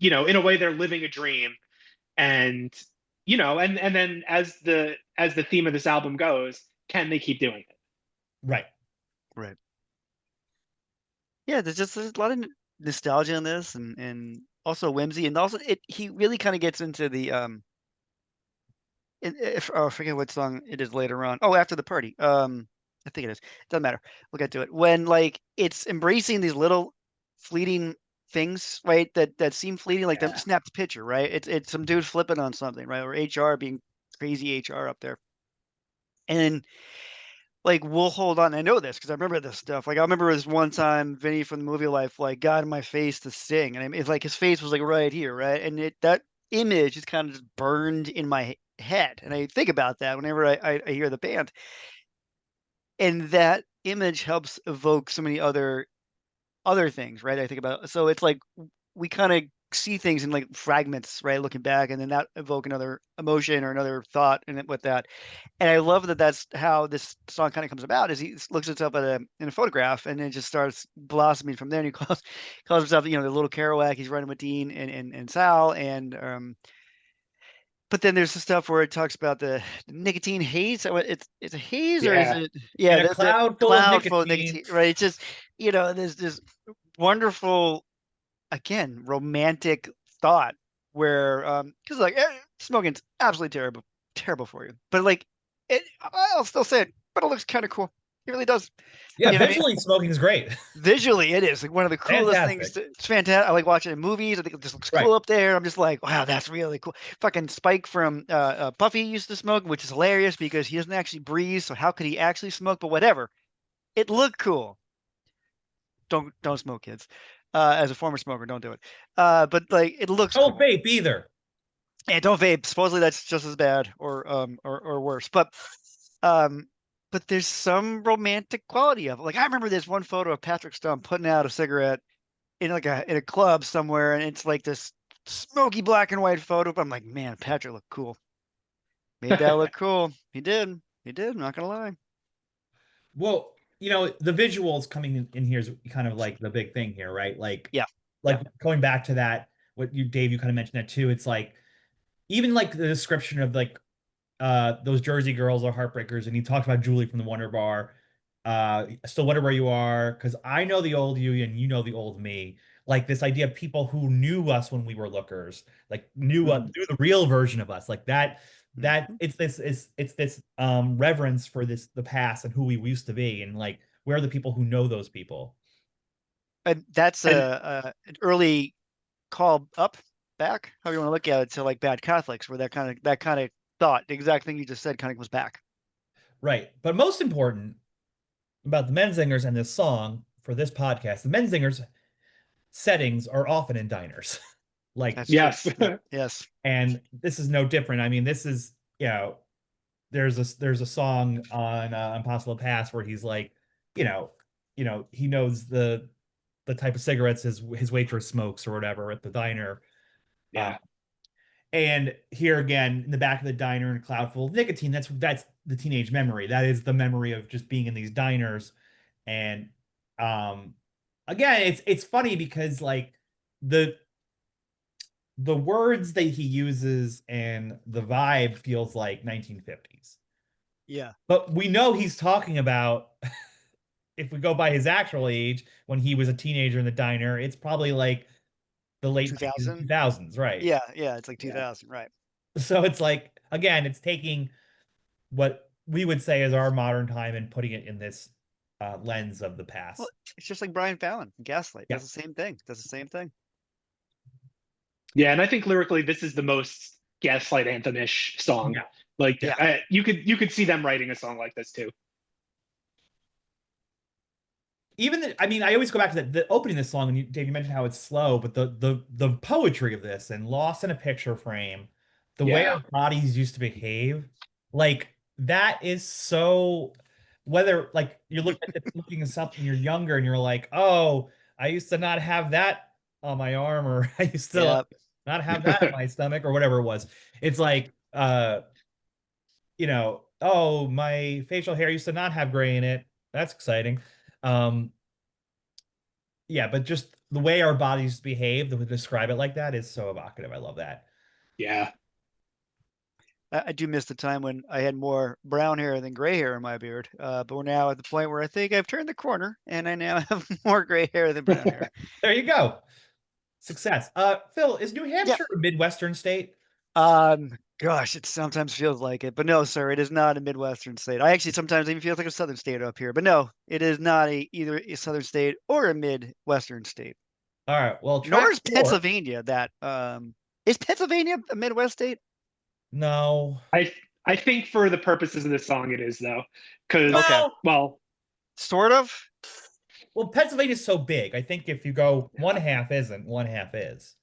in a way they're living a dream. And and then as the theme of this album goes, can they keep doing it? Right. Right. Yeah. There's a lot of nostalgia in this, and also whimsy, and also he really kind of gets into the if oh, I forget what song it is later on. Oh, after the party. I think it is. Doesn't matter. We'll get to it. When like it's embracing these little fleeting things, right? That seem fleeting, like the Yeah. snapped picture, right? It's some dude flipping on something, right? Or HR being crazy HR up there. And like we'll hold on. I know this because I remember this stuff. Like I remember this one time Vinny from the movie Life like got in my face to sing, and it's like his face was like right here, right? And that image is kind of just burned in my head, and I think about that whenever I hear the band, and that image helps evoke so many other things, right? I think about so it's like we kind of see things in like fragments, right? Looking back, and then that evoke another emotion or another thought, and with that, and I love that that's how this song kind of comes about. Is he looks himself at in a photograph, and then just starts blossoming from there. And he calls himself, the little Kerouac. He's running with Dean and Sal, and but then there's the stuff where it talks about the nicotine haze. It's a haze, or is Yeah, it? In Yeah, a the cloud full of cloud full of nicotine. nicotine, right? It's just there's this wonderful, again, romantic thought where because like smoking's absolutely terrible for you, but like I'll still say it, but it looks kind of cool. It really does. Yeah, You know what I mean? visually smoking is great. Visually, it is like one of the coolest things. Fantastic. It's fantastic. I like watching it in movies. I think it just looks Right. cool up there. I'm just like, wow, that's really cool. Fucking Spike from Buffy used to smoke, which is hilarious because he doesn't actually breathe. So how could he actually smoke? But whatever, it looked cool. Don't smoke, kids. As a former smoker, don't do it. But like, it looks Don't cool. vape either. And don't vape. Supposedly that's just as bad or worse. Um but there's some romantic quality of it. Like I remember there's one photo of Patrick Stump putting out a cigarette in like a club somewhere, and it's like this smoky black and white photo. But I'm like, man, Patrick looked cool. Made that look cool. He did. He did. I'm not gonna lie. Well, the visuals coming in here is kind of like the big thing here, right? Like, Yeah. Yeah. like going back to that, what Dave, you kind of mentioned that too. It's like even like the description of like those Jersey girls are heartbreakers, and he talked about Julie from the Wonder Bar. Still wonder where you are, because I know the old you and you know the old me. Like this idea of people who knew us when we were lookers, like Mm-hmm. knew the real version of us, like that Mm-hmm. it's this reverence for the past and who we used to be, and like where are the people who know those people? And that's and an early call up back, how you want to look at it, to like Bad Catholics, where that kind of thought. The exact thing you just said kind of comes back. Right. But most important about the Menzingers and this song for this podcast, the Menzingers settings are often in diners. Like, That's true. Yes. Yep. Yes. and this is no different. I mean, this is, there's a song on Impossible Pass where he's like, he knows the type of cigarettes his waitress smokes or whatever at the diner. Um, Yeah. and here again in the back of the diner in a cloud full of nicotine, that's the teenage memory. That is the memory of just being in these diners. And um again, it's funny because like the the words that he uses and the vibe feels like 1950s. Yeah. But we know he's talking about, if we go by his actual age, when he was a teenager in the diner, it's probably like the late 90s and 2000. 2000s, right? Yeah. Yeah. It's like Yeah. 2000. Right. So it's like, again, it's taking what we would say is our modern time and putting it in this lens of the Well, past. it's just like Brian Fallon, Gaslight. Yeah. Does the same thing. Does the same thing. Yeah, and I think lyrically this is the most Gaslight anthem-ish song. Yeah. Like Yeah. you could see them writing a song like this too. I mean, I always go back to the opening of this song, and Dave, you mentioned how it's slow, but the poetry of this and lost in a picture frame, the way Yeah. our bodies used to behave, like that is so. Whether like you're looking at something you're younger and you're like, oh, I used to not have that on my arm, or I used to like, Yep. not have that in my stomach, or whatever it was. It's like, oh, my facial hair used to not have gray in it. That's exciting. Um, yeah, but just the way our bodies behave, to describe it like that is so evocative. I love that. Yeah. I do miss the time when I had more brown hair than gray hair in my beard. But we're now at the point where I think I've turned the corner and I now have more gray hair than brown hair. There you go. Success. Phil, is New Yeah. Hampshire a Midwestern state? Gosh, it sometimes feels like it, but no, sir, it is not a Midwestern state. I actually sometimes even feel like a Southern state up here, but no, it is not either a Southern state or a Midwestern state. All right. Well, Nor track is four. Pennsylvania that. Is Pennsylvania a Midwest state? No. I think for the purposes of this song it is though. Because Okay, well, sort of. Well, Pennsylvania's so big. I think if you go one half isn't, one half is.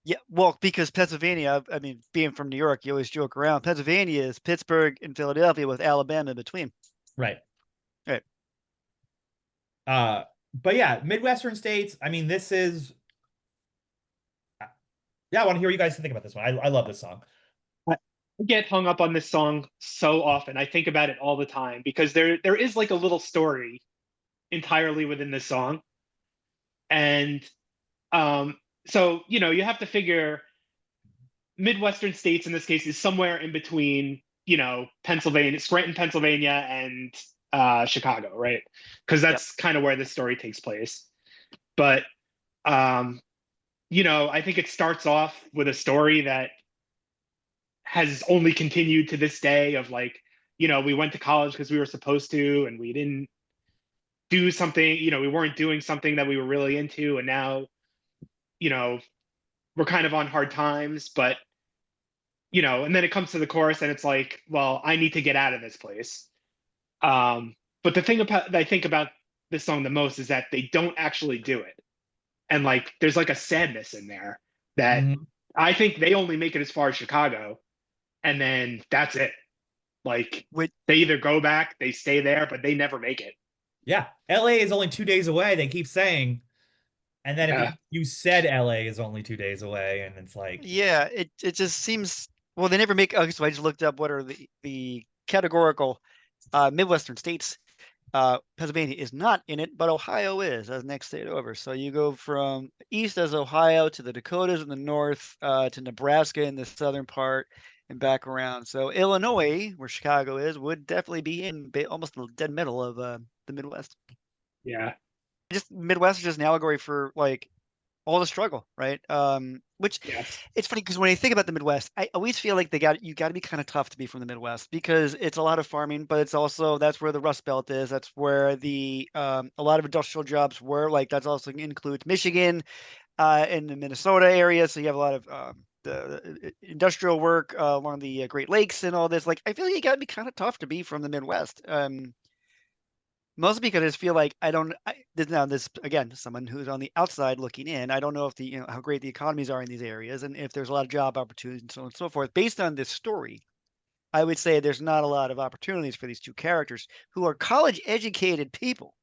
Yeah, well, because Pennsylvania, I mean, being from New York, you always joke around. Pennsylvania is Pittsburgh and Philadelphia with Alabama in between. Right. Right. But yeah, Midwestern states. I mean, this is. Yeah, I want to hear what you guys think about this one. I love this song. I get hung up on this song so often. I think about it all the time because there is like a little story entirely within this song. And so you have to figure Midwestern states in this case is somewhere in between, Pennsylvania, Scranton, Pennsylvania, and Chicago, right? Because Yep. that's kind of where this story takes place. But I think it starts off with a story that has only continued to this day of like, we went to college because we were supposed to, and we didn't do something, we weren't doing something that we were really into, and now, we're kind of on hard times, but and then it comes to the chorus and it's like, well, I need to get out of this place. But the thing that I think about this song the most is that they don't actually do it. And like there's like a sadness in there that Mhm. I think they only make it as far as Chicago, and then that's it. Like Which, they either go back, they stay there, but they never make it. Yeah, LA is only 2 days away. They keep saying, and then Yeah. you said LA is only 2 days away, and it's like, yeah, it just seems. Well, they never make. Okay, so I just looked up what are the categorical Midwestern states. Pennsylvania is not in it, but Ohio is as next state over. So you go from east as Ohio to the Dakotas in the north, to Nebraska in the southern part, and back around. So Illinois, where Chicago is, would definitely be in almost the dead middle of the Midwest. Yeah. Just Midwest is just an allegory for like all the struggle, right? Which Yes. it's funny because when I think about the Midwest, I always feel like you got to be kind of tough to be from the Midwest because it's a lot of farming, but it's also that's where the Rust Belt is. That's where the a lot of industrial jobs were. Like that's also includes Michigan, in the Minnesota area. So you have a lot of the industrial work along the Great Lakes and all this. Like, I feel like it got to be kind of tough to be from the Midwest. Mostly because I just feel like I don't. Now this again, someone who's on the outside looking in. I don't know if how great the economies are in these areas and if there's a lot of job opportunities and so on and so forth. Based on this story, I would say there's not a lot of opportunities for these two characters who are college educated people,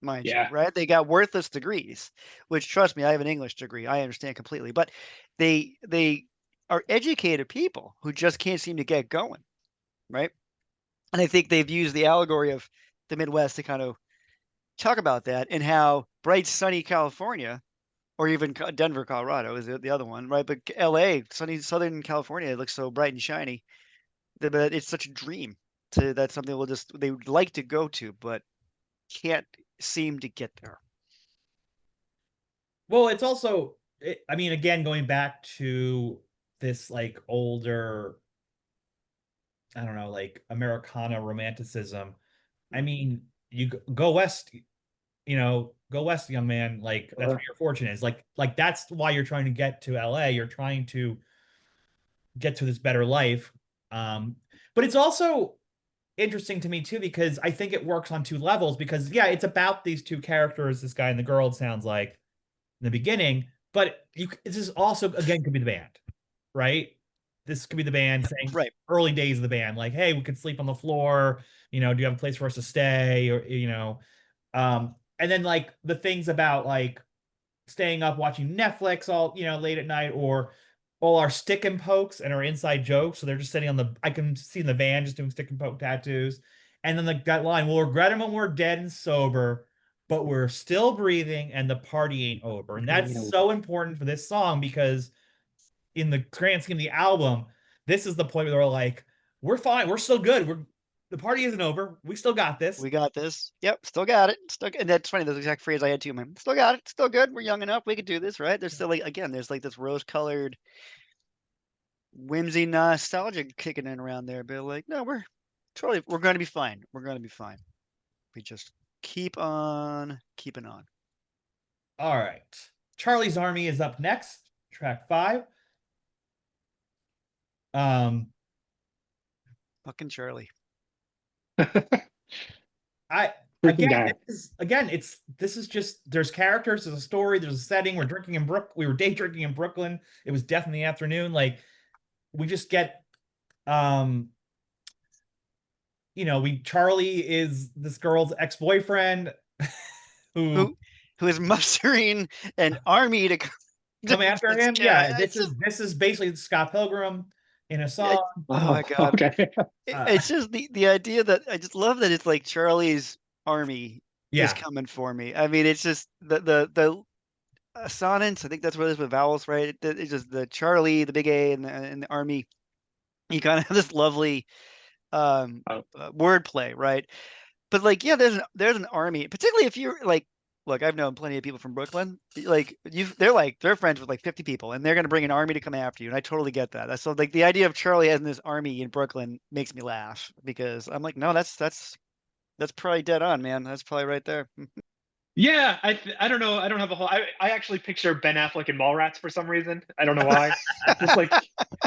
mind you, Yeah. right? They got worthless degrees, which trust me, I have an English degree. I understand completely, but they are educated people who just can't seem to get going, right? And I think they've used the allegory of the Midwest to kind of talk about that and how bright, sunny California, or even Denver, Colorado is the other one, right? But LA, sunny Southern California, it looks so bright and shiny. But it's such a dream that's something they would like to go to, but can't seem to get there. Well, it's also, I mean, again, going back to this like older, I don't know, like Americana romanticism. I mean, go west, go west, young man. Like that's where your fortune is. Like that's why you're trying to get to LA. You're trying to get to this better life. But it's also interesting to me too because I think it works on two levels. Because yeah, it's about these two characters, this guy and the girl. It sounds like in the beginning, but this is also again could be the band, right? This could be the band saying Right. early days of the band, like, hey, we could sleep on the floor. Do you have a place for us to stay? Or and then like the things about like staying up watching Netflix all late at night, or all our stick and pokes and our inside jokes. So they're just sitting on I can see in the van just doing stick and poke tattoos. And then that line, we'll regret them when we're dead and sober, but we're still breathing and the party ain't over. And that's so important for this song because in the grand scheme of the album, this is the point where they're like, we're fine, we're still good. The party isn't over. We still got this. We got this. Yep, still got it. And that's funny. That's the exact phrase I had too, man. Still got it. Still good. We're young enough. We could do this, right? There's still like again, there's like this rose-colored whimsy nostalgia kicking in around there. But like, no, we're going to be fine. We're going to be fine. We just keep on keeping on. All right. Charlie's Army is up next, track 5. Fucking Charlie. I Freaking guy. this is just there's characters, there's a story, there's a setting. We were day drinking in Brooklyn. It was death in the afternoon. Like we just get Charlie is this girl's ex-boyfriend who is mustering an army to come after him. Yeah, this is basically Scott Pilgrim in a song. Oh my God. Okay. It's just the idea that I just love that it's like Charlie's army is coming for me. I mean, it's just the assonance. I think that's what it is with vowels, right? It's just the Charlie, the big A, and the army. You kind of have this lovely wordplay, right? But like, yeah, there's an army, particularly if you're like, look, I've known plenty of people from Brooklyn. Like they're friends with like 50 people, and they're gonna bring an army to come after you. And I totally get that. That's so like the idea of Charlie having this army in Brooklyn makes me laugh because I'm like, no, that's probably dead on, man. That's probably right there. Yeah, I don't know. I don't have a whole. I actually picture Ben Affleck in Mallrats for some reason. I don't know why. Just like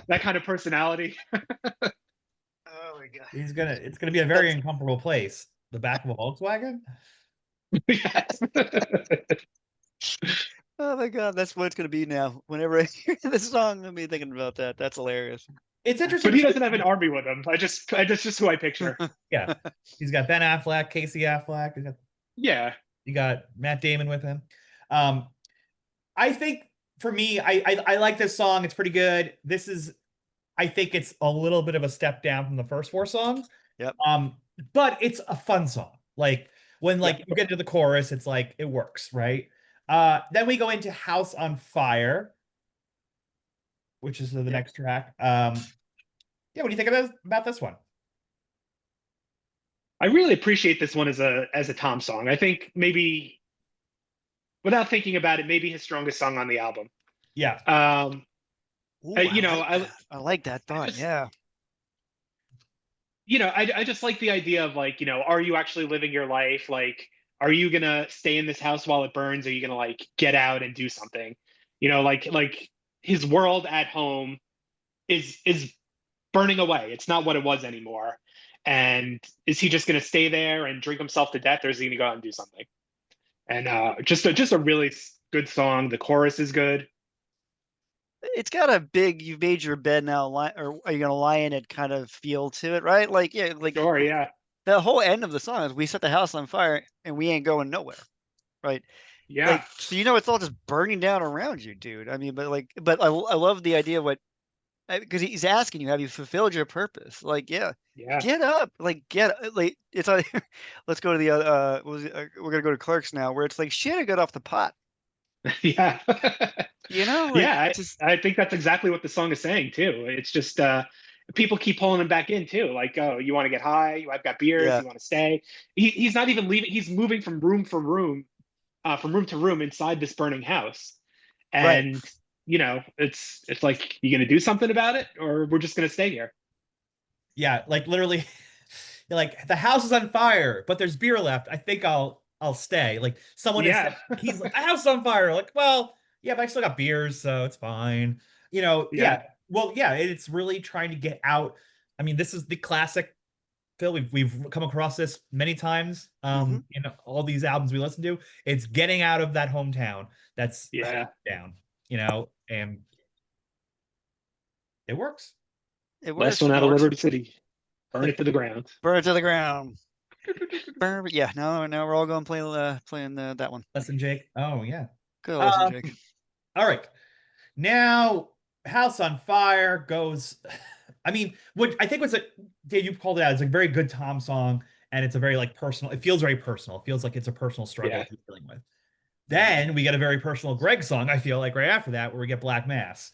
that kind of personality. Oh my God. It's gonna be a very uncomfortable place. The back of a Volkswagen. Yes. Oh my God, that's what it's gonna be now. Whenever I hear this song, I'm be thinking about that. That's hilarious. It's interesting, but he doesn't have an army with him. That's just who I picture. Yeah, he's got Ben Affleck, Casey Affleck. Yeah, you got Matt Damon with him. I think for me, I like this song. It's pretty good. I think it's a little bit of a step down from the first 4 songs. Yep. But it's a fun song. Like when you get to the chorus, it's like it works, right? Then we go into House on Fire, which is the next track. What do you think about this one? I really appreciate this one as a Tom song. I think maybe, without thinking about it, maybe his strongest song on the album. Yeah. Ooh, I like that thought. Yeah. I just like the idea of like, are you actually living your life? Like, are you gonna stay in this house while it burns? Are you gonna like get out and do something? Like his world at home is burning away. It's not what it was anymore. And is he just going to stay there and drink himself to death, or is he going to go out and do something? And just a really good song. The chorus is good. It's got a big "you've made your bed now, or are you gonna lie in it" kind of feel to it, right? Like, yeah, like Sure, yeah, the whole end of the song is we set the house on fire and we ain't going nowhere, right? yeah, Like, so it's all just burning down around you, dude. I mean, but I love the idea of what, because he's asking you, have you fulfilled your purpose? Like, yeah, yeah, get up, like like it's like let's go to the we're gonna go to Clerks now, where it's like shit, I got off the pot, yeah, like yeah. it's just I think that's exactly what the song is saying too. It's just people keep pulling him back in too. Like, oh, you want to get high? I've got beers. yeah, You want to stay? He's not even leaving. He's moving from room to room inside this burning house. right. And it's like, you gonna do something about it, or we're just gonna stay here? Yeah, like literally, like the house is on fire, but there's beer left. I think I'll stay. Like someone has said, Yeah, he's like, the house is on fire. Like, well, yeah, but I still got beers, so it's fine. yeah, Yeah. Well, yeah, it's really trying to get out. I mean, this is the classic Phil. We've come across this many times. Hmm. In all these albums we listen to. It's getting out of that hometown that's yeah. down, and it works. It Last works one and it out of works. Liberty City. Burn it to the ground. Burn it to the ground. Burn. Yeah. Now we're all going playing that one. Listen, Jake. Oh yeah. Good old listen, Um, Jake. all right. Now, House on Fire goes. I mean, what I think was a Dave, you called it out. It's a very good Tom song, and it's a very like personal. It feels very personal. It feels like it's a personal struggle Yeah. he's dealing with. Then we get a very personal Greg song. I feel like right after that, where we get Black Mass.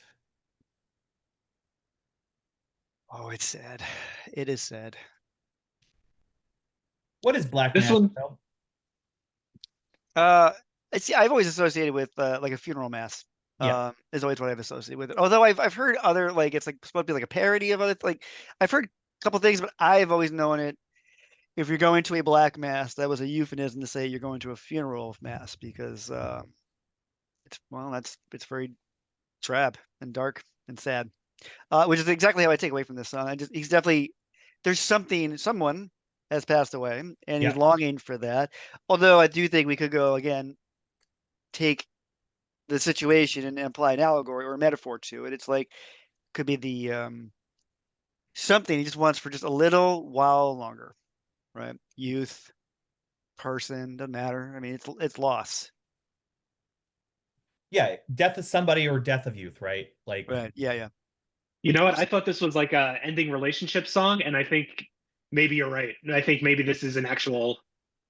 Oh, it's sad. It is sad. What is Black This Mass, one, Phil? Uh, see, I've always associated with like a funeral mass. Yeah, Is always what I've associated with it. Although I've heard other, like, it's like supposed to be like a parody of other, like I've heard a couple things, but I've always known it. If you're going to a black mass, that was a euphemism to say you're going to a funeral mass, because it's very drab and dark and sad. Which is exactly how I take away from this song. He's definitely, someone has passed away, and he's yeah, longing for that. Although I do think we could go again, take the situation and apply an allegory or a metaphor to it. It's like, could be the something he just wants for just a little while longer, right? Youth, person, doesn't matter. I mean, it's loss, yeah. Death of somebody or death of youth, right? Like, right? Yeah, yeah. you know what? I thought this was like a ending relationship song, and I think maybe you're right. I think maybe this is an actual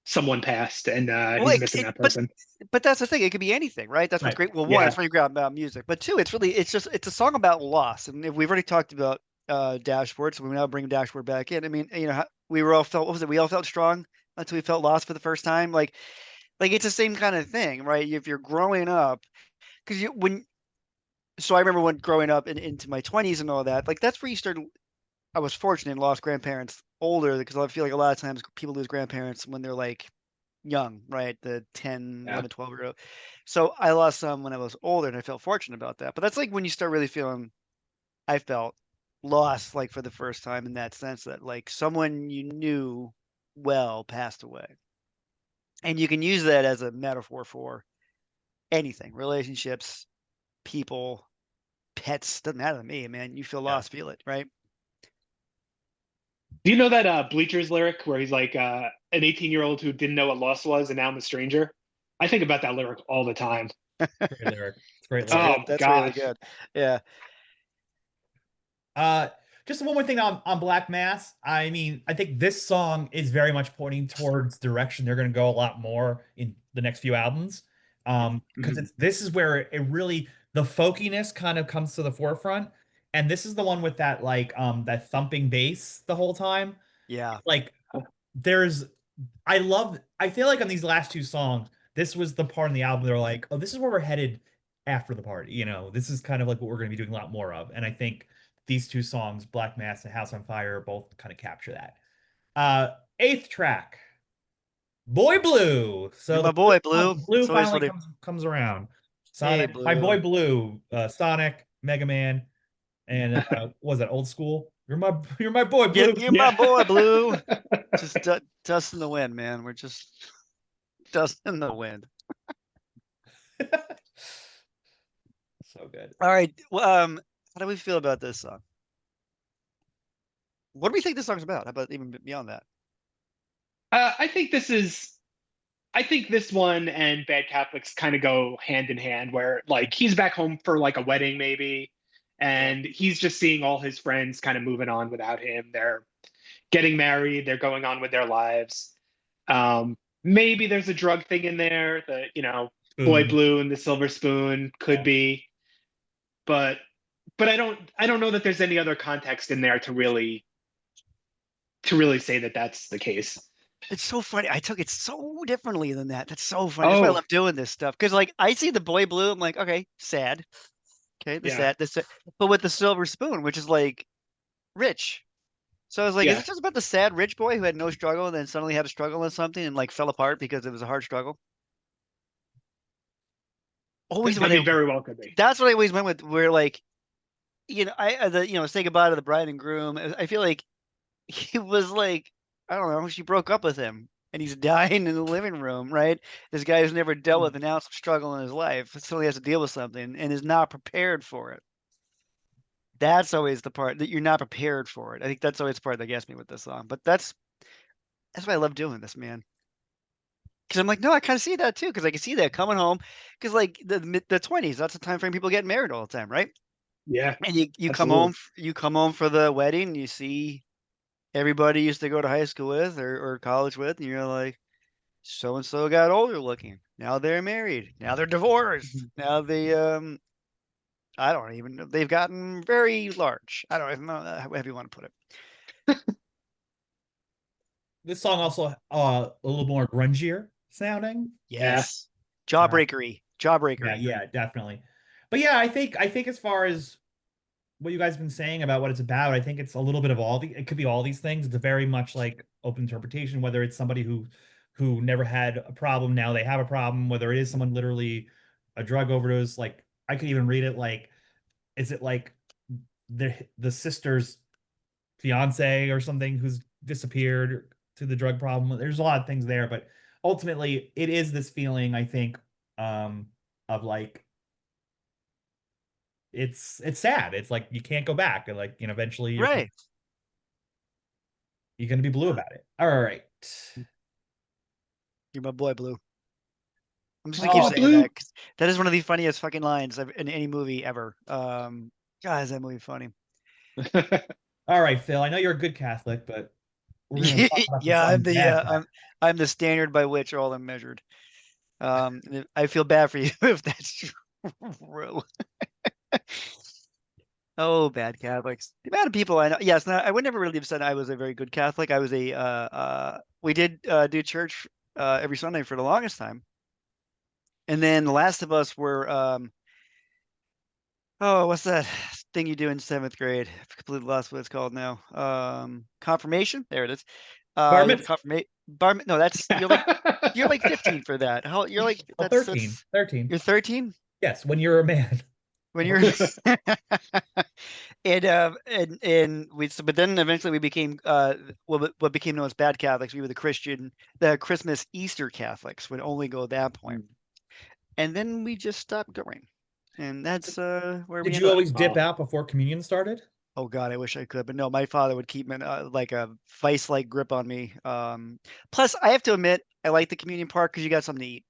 someone passed, and Well, he's missing that person. but that's the thing. It could be anything, right? That's what's right. great. Well, one, Yeah, it's really great about music, but two, it's a song about loss. And if we've already talked about Dashboard, so we now bring Dashboard back in. I mean, we were all felt, what was it? We all felt strong until we felt lost for the first time. Like it's the same kind of thing, right? If you're growing up, because you when so I remember when growing up into my 20s and all that, like that's where you started. I was fortunate and lost grandparents older, because I feel like a lot of times people lose grandparents when they're like young, right? The 10, yeah. 11, 12 year old. So I lost some when I was older, and I felt fortunate about that. But that's like when you start really feeling, I felt lost, like for the first time, in that sense that like someone you knew well passed away. And you can use that as a metaphor for anything, relationships, people, pets, doesn't matter to me, man. You feel Yeah. lost, feel it, right? Do you know that Bleachers lyric where he's like an 18-year-old who didn't know what loss was, and now I'm a stranger? I think about that lyric all the time. Great lyric. It's a great That's lyric. good. Oh That's really gosh. good. Yeah. Uh, just one more thing on Black Mass. I mean, I think this song is very much pointing towards direction they're going to go a lot more in the next few albums. Because Mhm. this is where it really the folkiness kind of comes to the forefront, and this is the one with that like that thumping bass the whole time. Yeah. Like there's I feel like on these last two songs, this was the part in the album they're like, oh, this is where we're headed after the party. This is kind of like what we're going to be doing a lot more of. And I think these two songs, Black Mass and House on Fire, both kind of capture that. Eighth track, Boy Blue. You're So my boy, Blue. Blue It's always finally funny. comes around. Hey, Sonic, my boy Blue. Blue, Sonic. Mega Man, and was that Old School? You're my boy, Blue. You're my Yeah. boy, Blue. Just dust in the wind, man. We're just dust in the wind. So good. All right. Well, how do we feel about this song? What do we think this song's about? How about even beyond that? I think I think this one and Bad Catholics kind of go hand in hand, where like he's back home for like a wedding maybe, Yeah. and he's just seeing all his friends kind of moving on without him. They're getting married, they're going on with their lives. Maybe there's a drug thing in there, the Boy Boom. Blue and the Silver Spoon could Yeah. be, but I don't know that there's any other context in there to really say that that's the case. It's so funny. I took it so differently than that. That's so funny. That's why I Oh, love doing this stuff. Because like I see the boy blue, I'm like, okay, sad. Okay, the yeah, sad, the sad. But with the silver spoon, which is like rich. So I was like, is yeah. it just about the sad rich boy who had no struggle and then suddenly had a struggle in something and like fell apart because it was a hard struggle? Always when I mean, they very well could be. that's what I always went with. Where like, say goodbye to the bride and groom. I feel like he was like, I don't know, she broke up with him and he's dying in the living room, right? This guy who's never dealt with an ounce of struggle in his life suddenly has to deal with something and is not prepared for it. That's always the part that you're not prepared for it. I think that's always the part that gets me with this song. But that's why I love doing this, man. Because I'm like, no, I kind of see that too. Because I can see that coming home. Because like the 20s, that's the time frame people get married all the time, right? Yeah, And you come absolutely. home, you come home for the wedding, and you see everybody you used to go to high school with or college with, and you're like, so and so got older looking. Now they're married. Now they're divorced. Mhm. Now I don't even know. They've gotten very large. I don't even know however you want to put it. This song also a little more grungier sounding. Yeah. Yes. Uh, Jawbreakery. yeah, Jawbreakery. yeah, definitely. But yeah, I think as far as what you guys have been saying about what it's about, I think it's a little bit of it could be all these things. It's a very much like open interpretation, whether it's somebody who never had a problem, now they have a problem, whether it is someone literally a drug overdose. Like I could even read it like, is it like the sister's fiance or something who's disappeared to the drug problem? There's a lot of things there, but ultimately it is this feeling, I think, of like it's sad. It's like you can't go back, and like eventually Right. you're gonna be blue about it. All right. You're my boy, Blue. I'm just gonna keep Oh, saying that Blue. because that is one of the funniest fucking lines in any movie ever. God, is that movie funny? All right, Phil. I know you're a good Catholic, but we're gonna talk about some Yeah, something bad. I'm the standard by which all are measured. And I feel bad for you if that's true. Oh, bad Catholics. The amount of people I know. Yes, no, I would never really have said I was a very good Catholic. I was we did do church every Sunday for the longest time. And then The Last of Us were oh, what's that thing you do in seventh grade? I completely lost what it's called now. Confirmation? There it is. Bar You have a mitzvah. confirmation no, that's you're like 15 for that. How you're like Oh, 13. that's 13. you're 13 Yes, when you're a man. when you're and but then eventually we became what became known as bad Catholics. We were the Christmas Easter Catholics would only go at that point. And then we just stopped going. And that's where we Did ended you up. always dip Oh, out before communion started? Oh God, I wish I could, but no, my father would keep like a vice-like grip on me. Plus, I have to admit, I like the communion part because you got something to eat.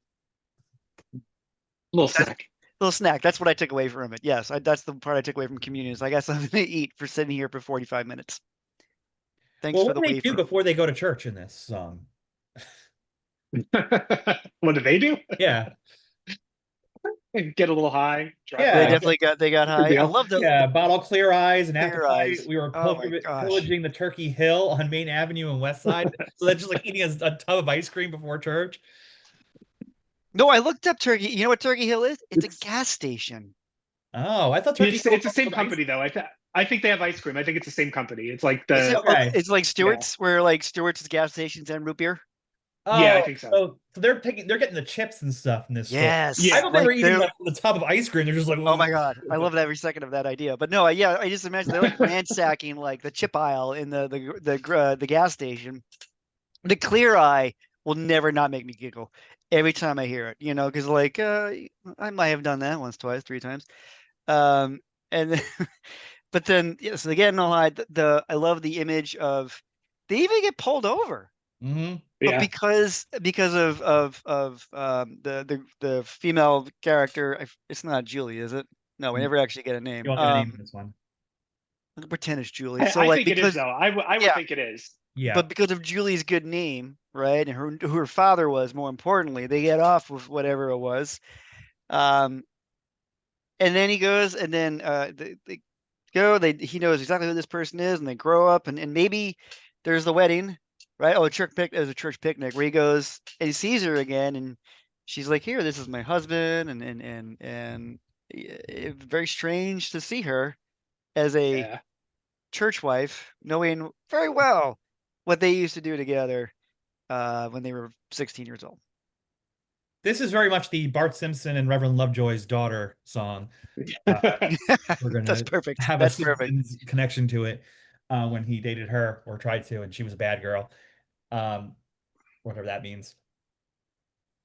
little That's snack. little snack. That's what I took away from it. Yes, that's the part I took away from communion is I got something to eat for sitting here for 45 minutes. Thanks Well, for what the do they do wafer. before they go to church in this song? What do they do? Yeah. Get a little high, drive They Yeah. around. definitely they got No big high. I deal. love the Yeah, bottle clear eyes and clear appetite. eyes. We were Oh my gosh. pillaging the Turkey Hill on Main Avenue and West Side. So that's just like eating a tub of ice cream before church. No, I looked up Turkey. You know what Turkey Hill is? It's a It's gas station. Oh, I thought Turkey Hill it's the was same also ice. company though. I think they have ice cream. I think it's the same company. It's like Is it? the Okay. It's like yeah. Stewart's, where like Stewart's is gas stations and root beer. Yeah, I Oh, think so. so they're getting the chips and stuff in this store. I Yes, Yeah. thought they were like eating they're. the tub of ice cream. They're just like, Oh "Ugh." my god, I love every second of that idea. But no, yeah, I just imagine they're like ransacking like the chip aisle in the gas station. The Clear Eye will never not make me giggle every time I hear it. Because like I might have done that once, twice, three times. Um, and then, but then yes, again, no lie. I love the image of they even get pulled over, Mhm. but Yeah. because of the female character, it's not Julie, is it? No, we never actually get a You name. won't get a name in this one. I'll pretend it's Julie. So I like think it is because though. I would yeah, think it is. Yeah. but because of Julie's good name, right, and who her father was, more importantly, they get off with whatever it was. Um, and then he goes, and then they go. He knows exactly who this person is, and they grow up, and maybe there's the wedding, right? Oh, there's a church picnic where he goes and he sees her again, and she's like, "Here, this is my husband," and very strange to see her as a Yeah. church wife, knowing very well what they used to do together when they were 16 years old. This is very much the Bart Simpson and Reverend Lovejoy's daughter song. Uh, we're That's gonna perfect. have a That's perfect. Simpsons connection to it when he dated her or tried to, and she was a bad girl. Um, whatever that means.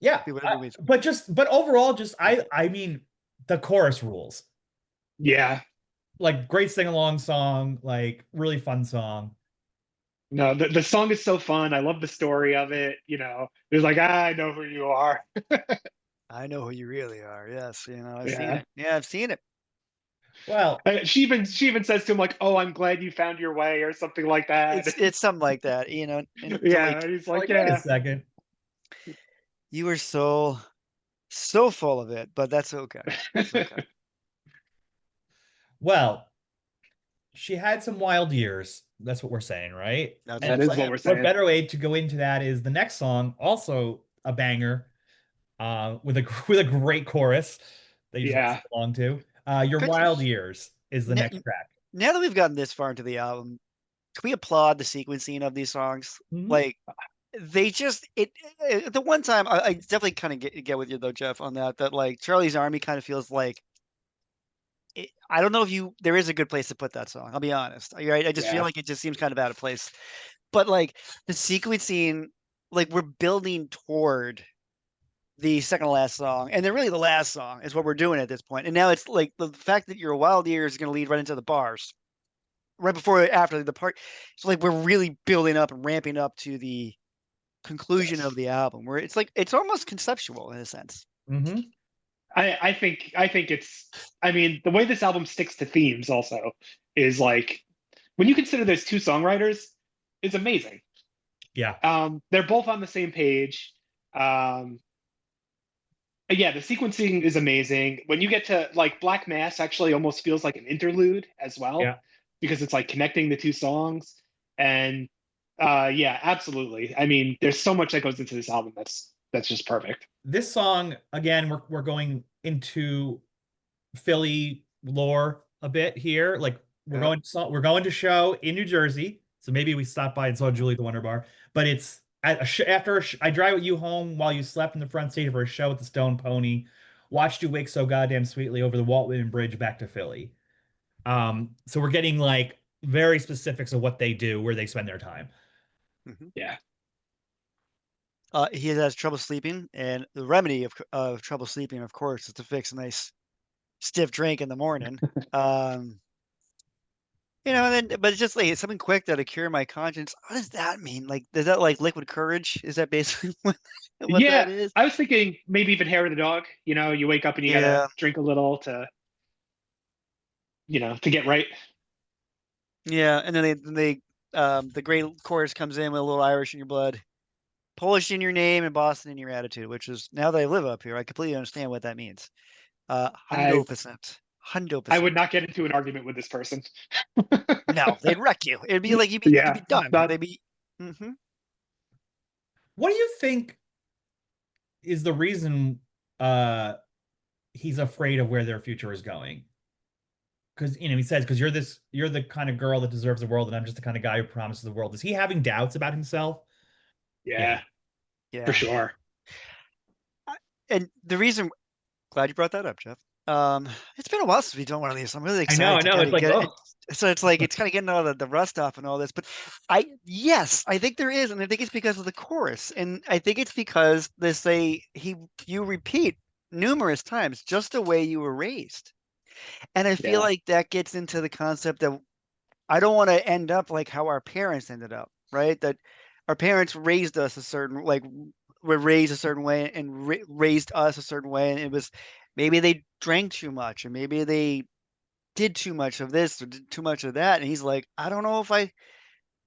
Yeah, Be whatever it means. but overall, just I mean, the chorus rules. Yeah. Like great sing along song, like really fun song. No, the song is so fun. I love the story of it. There's like, I know who you are. I know who you really are. Yes, I've seen Yeah. it. Yeah, I've seen it. Well, She even says to him like, "Oh, I'm glad you found your way," or something like that. It's something like that, and to Yeah, like and he's like, like wait a "Yeah." second. you were so full of it, but that's okay. That's okay. Well, she had some wild years. That's what we're saying, right? That's what And I'm That is what saying. we're what saying. better way to go into that is the next song, also a banger, with a with a great chorus that you just want to Yeah. sing along to. Your Could Wild Years is the next n- track. Now that we've gotten this far into the album, can we applaud the sequencing of these songs? Mhm. Like they just the one time I definitely kind of get with you though, Jeff, on that like Charlie's Army kind of feels like I don't know if there is a good place to put that song. I'll be honest. I just feel Yeah. like it just seems kind of out of place. But like the sequencing, like we're building toward the second to last song, and then really the last song is what we're doing at this point. And now it's like the fact that your Wild Years is going to lead right into the bars, right before after the part. So like we're really building up and ramping up to the conclusion of Yes. the album, where it's like it's almost conceptual in a sense. Mhm. I think it's. I mean, the way this album sticks to themes also is like when you consider there's two songwriters, it's amazing. Yeah. They're both on the same page. Um, yeah, the sequencing is amazing. When you get to like Black Mass, actually almost feels like an interlude as well Yeah. because it's like connecting the two songs. And yeah, absolutely. I mean, there's so much that goes into this album that's just perfect. This song, again, we're going into Philly lore a bit here. Like Yeah. we're going to show in New Jersey. So maybe we stopped by and saw Julie at the Wonder Bar. But it's at after I drive you home while you slept in the front seat for a show at the Stone Pony. Watched you wake so goddamn sweetly over the Walt Whitman Bridge back to Philly. So we're getting like very specifics of what they do, where they spend their time. Mhm. Yeah. He has trouble sleeping, and the remedy of trouble sleeping, of course, is to fix a nice stiff drink in the morning. Um, and then but it's just like it's something quick that'll cure my conscience. What does that mean? Like, is that like liquid courage? Is that basically what that Yeah, is? I was thinking maybe even hair of the dog. You wake up and you gotta Yeah, drink a little to get right. yeah. And then the great chorus comes in with a little Irish in your blood, Polish in your name, and Boston in your attitude. Which is now that I live up here, I completely understand what that means. I 100%, hundo I would percent. not get into an argument with this person. No, they'd wreck you. It'd be like you'd Yeah, be done. not They'd be. Hmm. What do you think is the reason he's afraid of where their future is going? Because he says, because you're the kind of girl that deserves the world, and I'm just the kind of guy who promises the world. Is he having doubts about himself? Yeah. Yeah. for Yeah. sure. And the reason, glad you brought that up, Jeff. It's been a while since we've done one of these. I'm really I know, excited I to know. kind It's of like, get it. oh, So it's like it's kind of getting all the rust off and all this. But yes, I think there is, and I think it's because of the chorus, and I think it's because they say you repeat numerous times just the way you were raised, and I feel Yeah. like that gets into the concept that I don't want to end up like how our parents ended up, right? That our parents raised us a certain like were raised a certain way and raised us a certain way, and it was maybe they drank too much, and maybe they did too much of this or did too much of that, and he's like, I don't know if I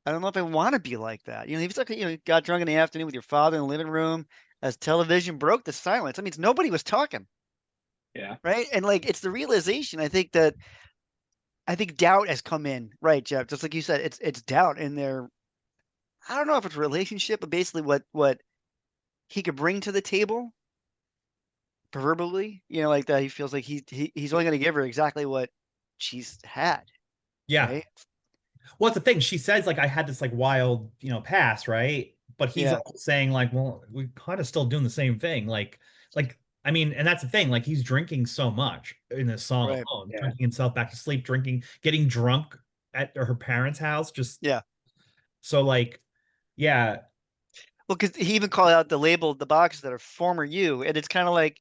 want to be like that. He was like, you got drunk in the afternoon with your father in the living room as television broke the silence. I mean, nobody was talking, Yeah. right? And like, it's the realization. I think doubt has come in, right, Jeff? Just like you said, it's doubt in their. I don't know if it's a relationship, but basically what he could bring to the table, proverbially, like that. He feels like he's only going to give her exactly what she's had, yeah. right? Well, it's the thing. She says like I had this like wild, past, right? But he's Yeah, also saying like, well, we kind of still doing the same thing. Like I mean, and that's the thing. Like he's drinking so much in this song right. alone, Yeah. drinking himself back to sleep, drinking, getting drunk at her parents' house. Just Yeah. so like, yeah, Well, because he even called out the boxes that are former you, and it's kind of like,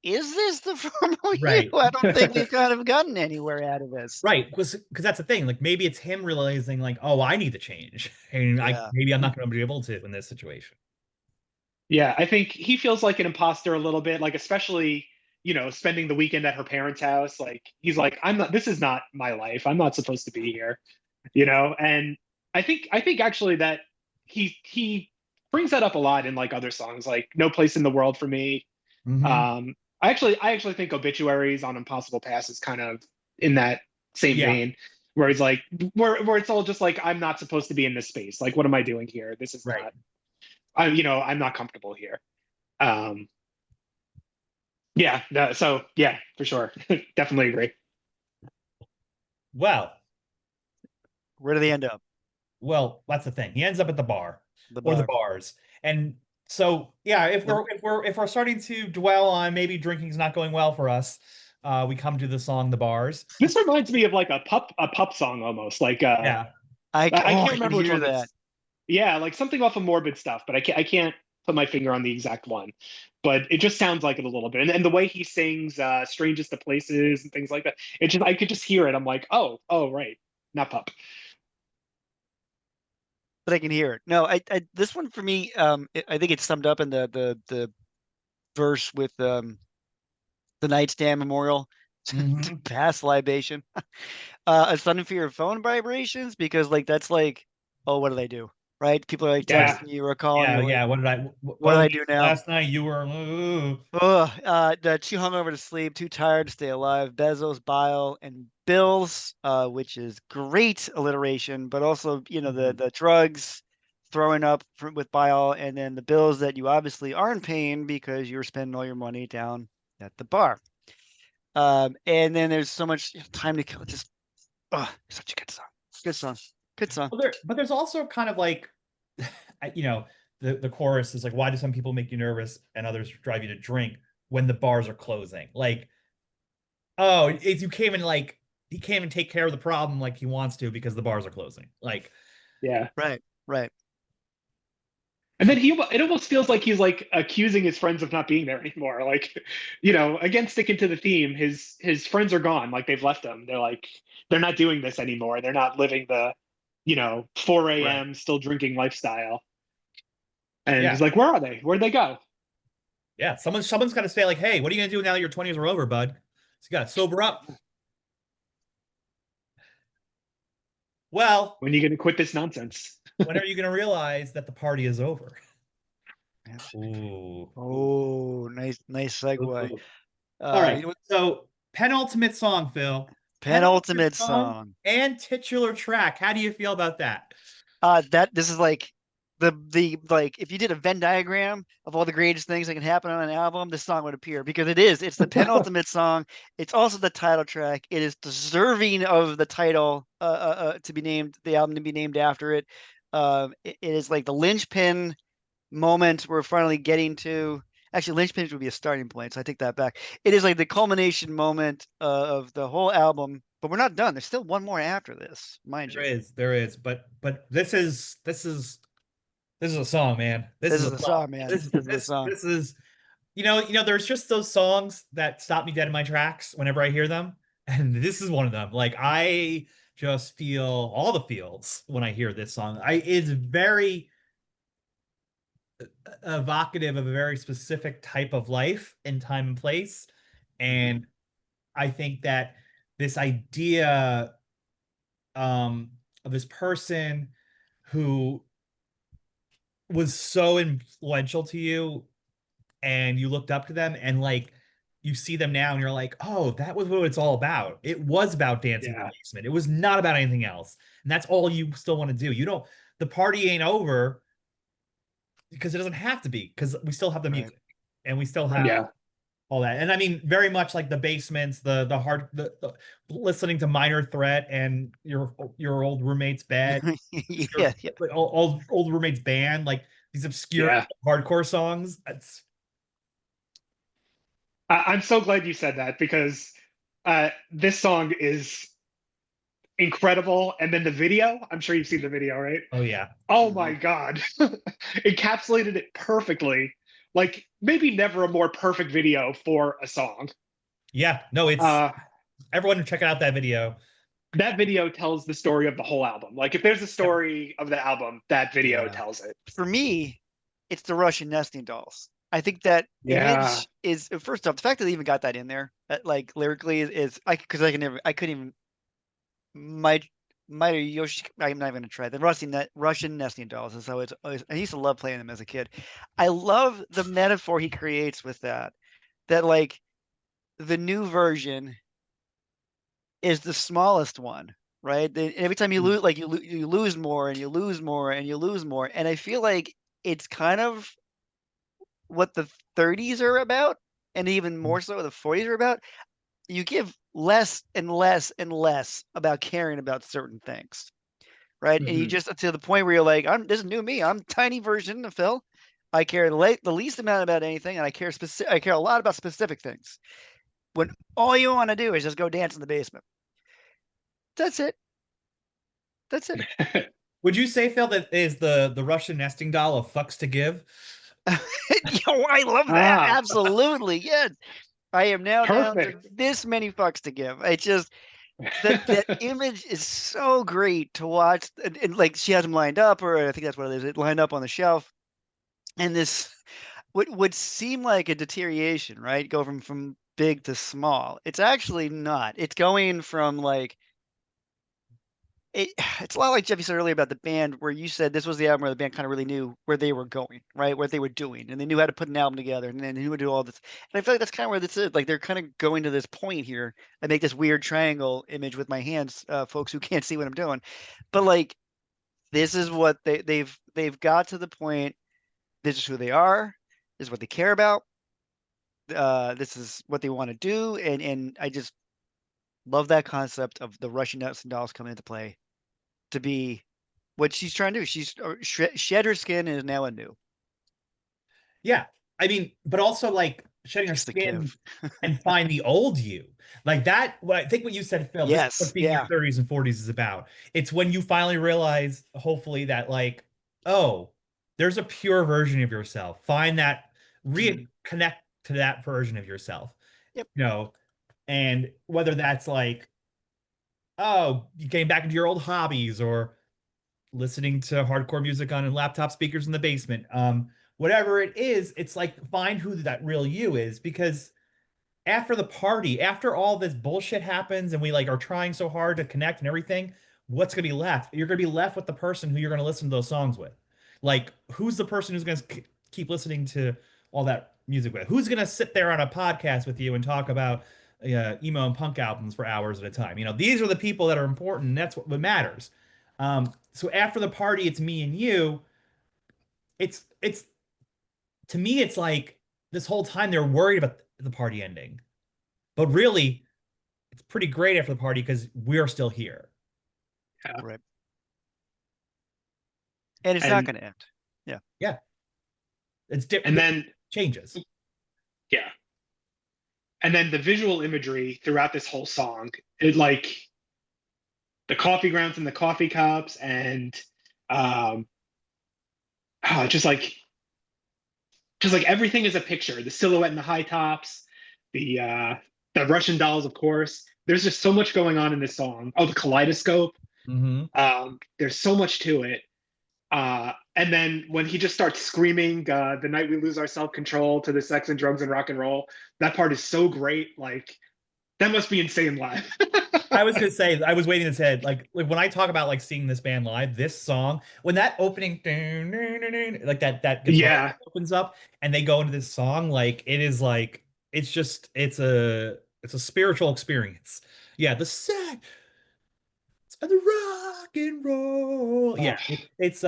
is this the former you? right. I don't think we've kind of gotten anywhere out of this. Right, because that's the thing. Like maybe it's him realizing like, oh, I need to change, and I Yeah, maybe I'm not going to be able to in this situation. Yeah, I think he feels like an imposter a little bit, like especially, spending the weekend at her parents' house. Like he's like, I'm not, this is not my life. I'm not supposed to be here, And I think actually that he brings that up a lot in like other songs, like No Place in the World for Me. Hmm. I actually think Obituaries on Impossible Pass is kind of in that same Yeah, vein, where he's like, where it's all just like, I'm not supposed to be in this space. Like, what am I doing here? This is right. not, I'm not comfortable here. Um, yeah, so yeah, for sure. Definitely agree. Well, where do they end up? well, that's the thing. He ends up at the bar The or the bar. bars, and so yeah, if The, we're starting to dwell on maybe drinking's not going well for us, we come to the song "The Bars." This reminds me of like a pup song almost. Like Yeah, I I can't can remember which hear one that. it's. Yeah, like something off of Morbid Stuff, but I can't put my finger on the exact one. But it just sounds like it a little bit, and the way he sings "Strangest of Places" and things like that, I could just hear it. I'm like, oh right, not pup. But I can hear it. No, this one for me, I think it's summed up in the verse with the nightstand memorial to hmm, pass libation. A sudden fear of phone vibrations because like that's like, oh, what do they do? Right? People are like Yeah, texting you or calling yeah, you like, yeah. What did I? what do Oh, I do now? last night you were. Ooh. Ugh, too hungover to sleep, too tired to stay alive. Bezos, bile, and bills, which is great alliteration, but also Mhm. the drugs, throwing up with bile, and then the bills that you obviously aren't paying because you're spending all your money down at the bar. And then there's so much time to kill. Just such a good song. Good song. Good song. But there's also kind of like, you know, the chorus is like, why do some people make you nervous and others drive you to drink when the bars are closing? Like, oh, it's you came in like he came and take care of the problem like he wants to because the bars are closing. Like, yeah. Right. Right. And then it almost feels like he's like accusing his friends of not being there anymore. Like, again, sticking to the theme, his friends are gone. Like they've left him. They're like, they're not doing this anymore. They're not living the, 4 right. a.m. still drinking lifestyle. And Yeah. he's like, where are they? Where'd they go? Yeah. Someone's got to say like, hey, what are you gonna do now that your 20s are over, bud? So you gotta sober up. Well, When are you going to quit this nonsense? when are you gonna realize that the party is over? Yeah. Ooh. Oh, nice segue. Ooh. All right. You know what? So penultimate song, Phil. Penultimate Penultimate song song. and titular track. How do you feel about that? That this is like the like if you did a Venn diagram of all the greatest things that can happen on an album, this song would appear because it's the penultimate song. It's also the title track. It is deserving of the title to be named the album to be named after it. It is like the linchpin moment we're finally getting to. Actually, Lynchpin would be a starting point, so I take that back. It is like the culmination moment of the whole album, but we're not done. There's still one more after this, mind you. There is, but this is a song, man. This This is is a the song. song, man. This is the song. This is there's just those songs that stop me dead in my tracks whenever I hear them, and this is one of them. Like I just feel all the feels when I hear this song. It's very evocative of a very specific type of life and time and place, Hmm. and I think that this idea of this person who was so influential to you and you looked up to them and like you see them now and you're like, oh, that was what it's all about. It was about dancing in the Yeah. basement. It was not about anything else. And that's all you still want to do. You don't, the party ain't over because it doesn't have to be because we still have the Right, music and we still have right. Yeah. all that. And I mean, very much like the basements, the hard, the listening to Minor Threat and your old roommate's bed, Yeah, yeah. like, old roommate's band, like these obscure Yeah. hardcore songs. That's I'm so glad you said that because this song is incredible. And then the video, I'm sure you've seen the video, right? oh yeah, Oh Hmm. my God. Encapsulated it perfectly. Like maybe never a more perfect video for a song. yeah. No, it's Uh, everyone check out that video. that video tells the story of the whole album. Like if there's a Yep. story of the album, that video Yeah. tells it. For me, it's the Russian nesting dolls. I think that Yeah. image is first off the fact that they even got that in there, like lyrically is I because I couldn't even my my Yoshi. I'm not even gonna try the Russian nesting dolls. Is how it's always. I used to love playing them as a kid. I love the metaphor he creates with that. That like the new version is the smallest one, right? Every time you lose, like you lose more and you lose more and you lose more, and I feel like it's kind of what the 30s are about, and even more so the 40s are about. You give less and less and less about caring about certain things, right? And you Mhm. just to the point where you're like, I'm this is new me. I'm tiny version of Phil. I care the least amount about anything, and I care a lot about specific things. When all you want to do is just go dance in the basement. That's it. That's it. Would you say, Phil, that is the Russian nesting doll of fucks to give? Yo, I love that. Ah, Absolutely. Yes. I am now down to perfect. this many fucks to give. I just that image is so great to watch. And like she has them lined up, or I think that's what it is. It lined up on the shelf. And this would seem like a deterioration, right? Go from big to small. It's actually not. It's going from like it, it's a lot like Jeff, you said earlier about the band, where you said this was the album where the band kind of really knew where they were going, right? What they were doing, and they knew how to put an album together, and then they knew how to do all this. And I feel like that's kind of where this is. Like they're kind of going to this point here. I make this weird triangle image with my hands, folks who can't see what I'm doing, but like this is what they've got to the point. This is who they are. This is what they care about. This is what they want to do, and I just love that concept of the Russian nuts and dolls coming into play to be what she's trying to do. She's shed her skin and is now anew. Yeah. I mean, but also like shedding her Kiss the skin give. and find the old you. Like that, what I think what you said, Phil, this is Yes. what being in your Yeah. 30s and 40s is about. It's when you finally realize, hopefully, that like, oh, there's a pure version of yourself. Find that, Mhm. reconnect to that version of yourself. Yep. You know, and whether that's like, oh, you getting back into your old hobbies or listening to hardcore music on laptop speakers in the basement. Whatever it is, it's like find who that real you is because after the party, after all this bullshit happens and we like are trying so hard to connect and everything, what's gonna be left? You're gonna be left with the person who you're gonna listen to those songs with. Like, who's the person who's gonna keep listening to all that music with? Who's gonna sit there on a podcast with you and talk about emo and punk albums for hours at a time? These are the people that are important. And that's what matters. So after the party, it's me and you. It's to me, it's like this whole time they're worried about the party ending, but really, it's pretty great after the party because we're still here. Yeah. Right. And it's not And going to end. Yeah. Yeah. It's And different, then changes. yeah, and then the visual imagery throughout this whole song, it like the coffee grounds and the coffee cups, and um, ah, just like everything is a picture. The silhouette and the high tops, the Russian dolls, of course. There's just so much going on in this song. Oh, the kaleidoscope. Mm-hmm. There's so much to it. And then when he just starts screaming, "The night we lose our self control to the sex and drugs and rock and roll," that part is so great. Like that must be insane live. I was gonna say, I was waiting to say, like when I talk about like seeing this band live, this song, when that opening, like that guitar Yeah. opens up and they go into this song, like it is like it's just it's a spiritual experience. Yeah, the sex and the rock and roll. Oh, Yeah, it's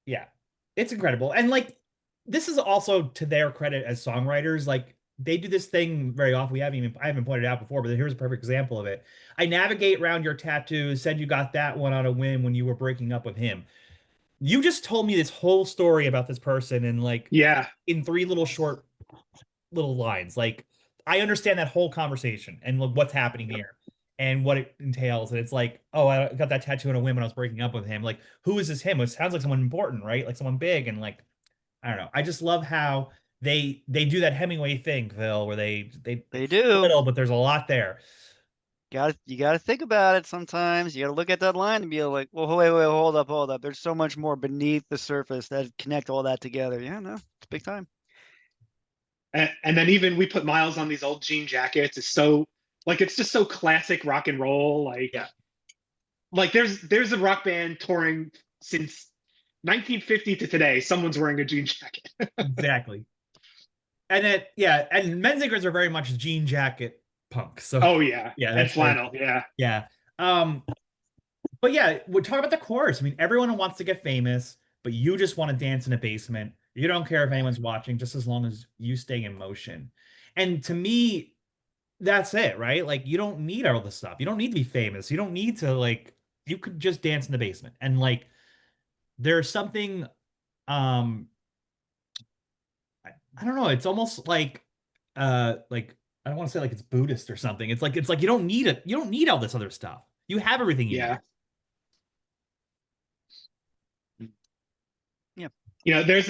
yeah, it's incredible. And like this is also to their credit as songwriters. Like they do this thing very often. I haven't pointed it out before, but here's a perfect example of it. I navigate around your tattoos, said you got that one on a whim when you were breaking up with him. You just told me this whole story about this person and like yeah. in three little short little lines. Like I understand that whole conversation and like, what's happening here and what it entails. And it's like, oh, I got that tattoo on a whim when I was breaking up with him. Like, who is this him? It sounds like someone important, right? Like someone big and like I don't know. I just love how they do that Hemingway thing, Phil, where they They it's a do. little, but there's a lot there. You gotta think about it sometimes. You gotta look at that line and be like, well, wait, hold up. There's so much more beneath the surface that connect all that together. Yeah, no, it's big time. And then even we put miles on these old jean jackets. It's so like it's just so classic rock and roll. Yeah, Like there's a rock band touring since 1950 to today. Someone's wearing a jean jacket. exactly. And then yeah, and Menzingers are very much jean jacket punk. So Oh yeah, yeah, and that's very flannel. Yeah, yeah. Um, but yeah, we're talking about the chorus. I mean, everyone wants to get famous, but you just want to dance in a basement. You don't care if anyone's watching, just as long as you stay in motion. And to me, that's it, right? Like you don't need all this stuff. You don't need to be famous. You don't need to like you could just dance in the basement. And like there's something um I don't know, it's almost like I don't want to say like it's Buddhist or something. It's like you don't need it. You don't need all this other stuff. You have everything you need. yeah. Yeah, There's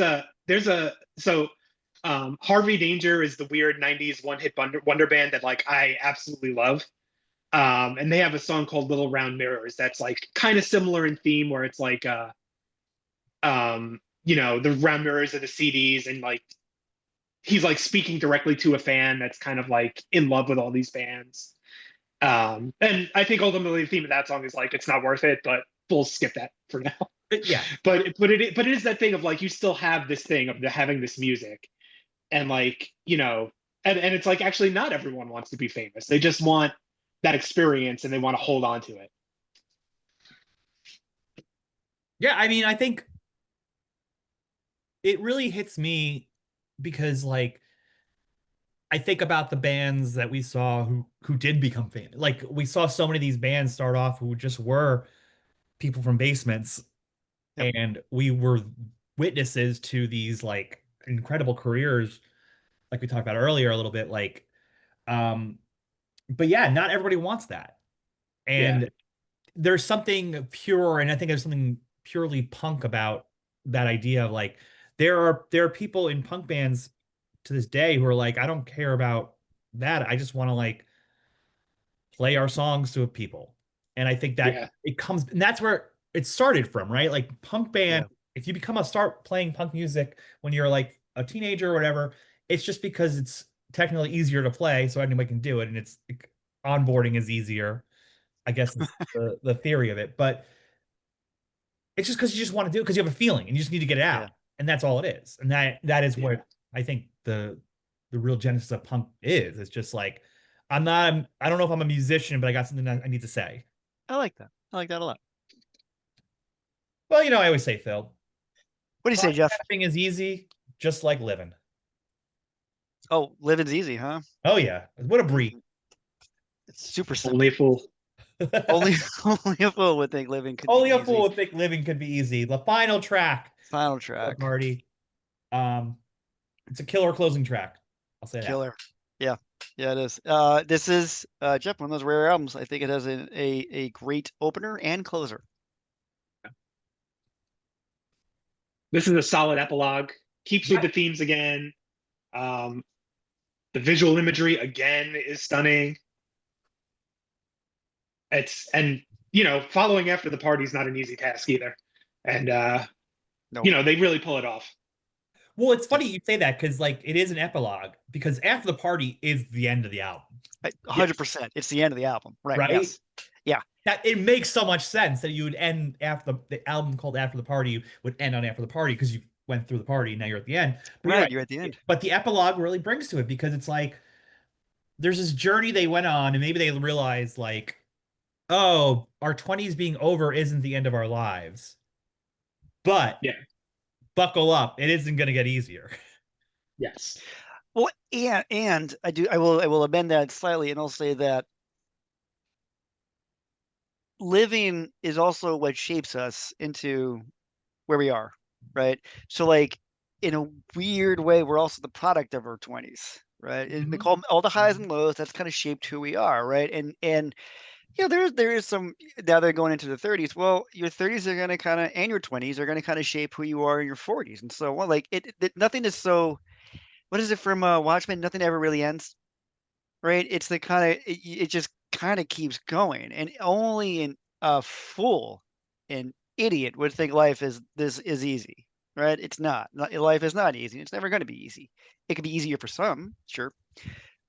a so Harvey Danger is the weird 90s one hit wonder band that like I absolutely love. And they have a song called Little Round Mirrors that's like kind of similar in theme where it's like the round mirrors of the CDs and like he's like speaking directly to a fan that's kind of like in love with all these bands. And I think ultimately the theme of that song is like it's not worth it, but we'll skip that for now. But yeah, But it is that thing of like you still have this thing of having this music and like and it's like actually not everyone wants to be famous. They just want that experience and they want to hold on to it. yeah, I mean, I think it really hits me because like I think about the bands that we saw who did become famous. Like we saw so many of these bands start off who just were people from basements, yep. and we were witnesses to these like incredible careers, like we talked about earlier a little bit. Like, um, but yeah, not everybody wants that, Yeah, and there's something pure, and I think there's something purely punk about that idea of like there are people in punk bands to this day who are like, I don't care about that. I just want to like play our songs to people. And I think that yeah, it comes, and that's where it started from, right? Like punk band, Yeah, if you start playing punk music when you're like a teenager or whatever, it's just because it's technically easier to play, so anybody can do it, and it's onboarding is easier. I guess is the theory of it, but it's just because you just want to do it because you have a feeling and you just need to get it yeah, out, and that's all it is. And that is yeah. what I think the real genesis of punk is. It's just like I don't know if I'm a musician, but I got something I need to say. I like that. I like that a lot. Well, I always say, Phil, What do you say, Jeff? podcasting is easy, just like living. Oh, living's easy, huh? Oh yeah, what a breeze. It's super Only simple. a fool. Only only a fool would think living could be Only a fool easy. would think living could be easy. The final track, Final track. Marty. It's a killer closing track. I'll say that. Killer. Yeah. Yeah, it is. This is Jeff, one of those rare albums. I think it has a great opener and closer. This is a solid epilogue. Keeps with the themes again. Um, the visual imagery again is stunning. And following after the party is not an easy task either. And No, they really pull it off. Well, it's funny you say that because like it is an epilogue because after the party is the end of the album, 100%. It's the end of the album, right? right? Yes. Yeah. That it makes so much sense that you would end after the album called After the Party would end on After the Party because you went through the party. Now you're at the end. But Right, you're at the end. But the epilogue really brings to it because it's like there's this journey they went on, and maybe they realized like, oh, our 20s being over isn't the end of our lives. But Yeah. buckle up, it isn't going to get easier. Yes. Well, and I will amend that slightly, and I'll say that living is also what shapes us into where we are, right? So like in a weird way, we're also the product of our 20s, right? And they call them all the highs and lows. That's kind of shaped who we are, right? And there is some, now they're going into the 30s. Well, your 30s are going to kind of, and your 20s are going to kind of shape who you are in your 40s. And so, well, like nothing is so, what is it from Watchmen? Nothing ever really ends, right? It's the kind of, it just kind of keeps going. And only a fool, an idiot would think this is easy, right? It's not. Life is not easy. It's never going to be easy. It could be easier for some, sure.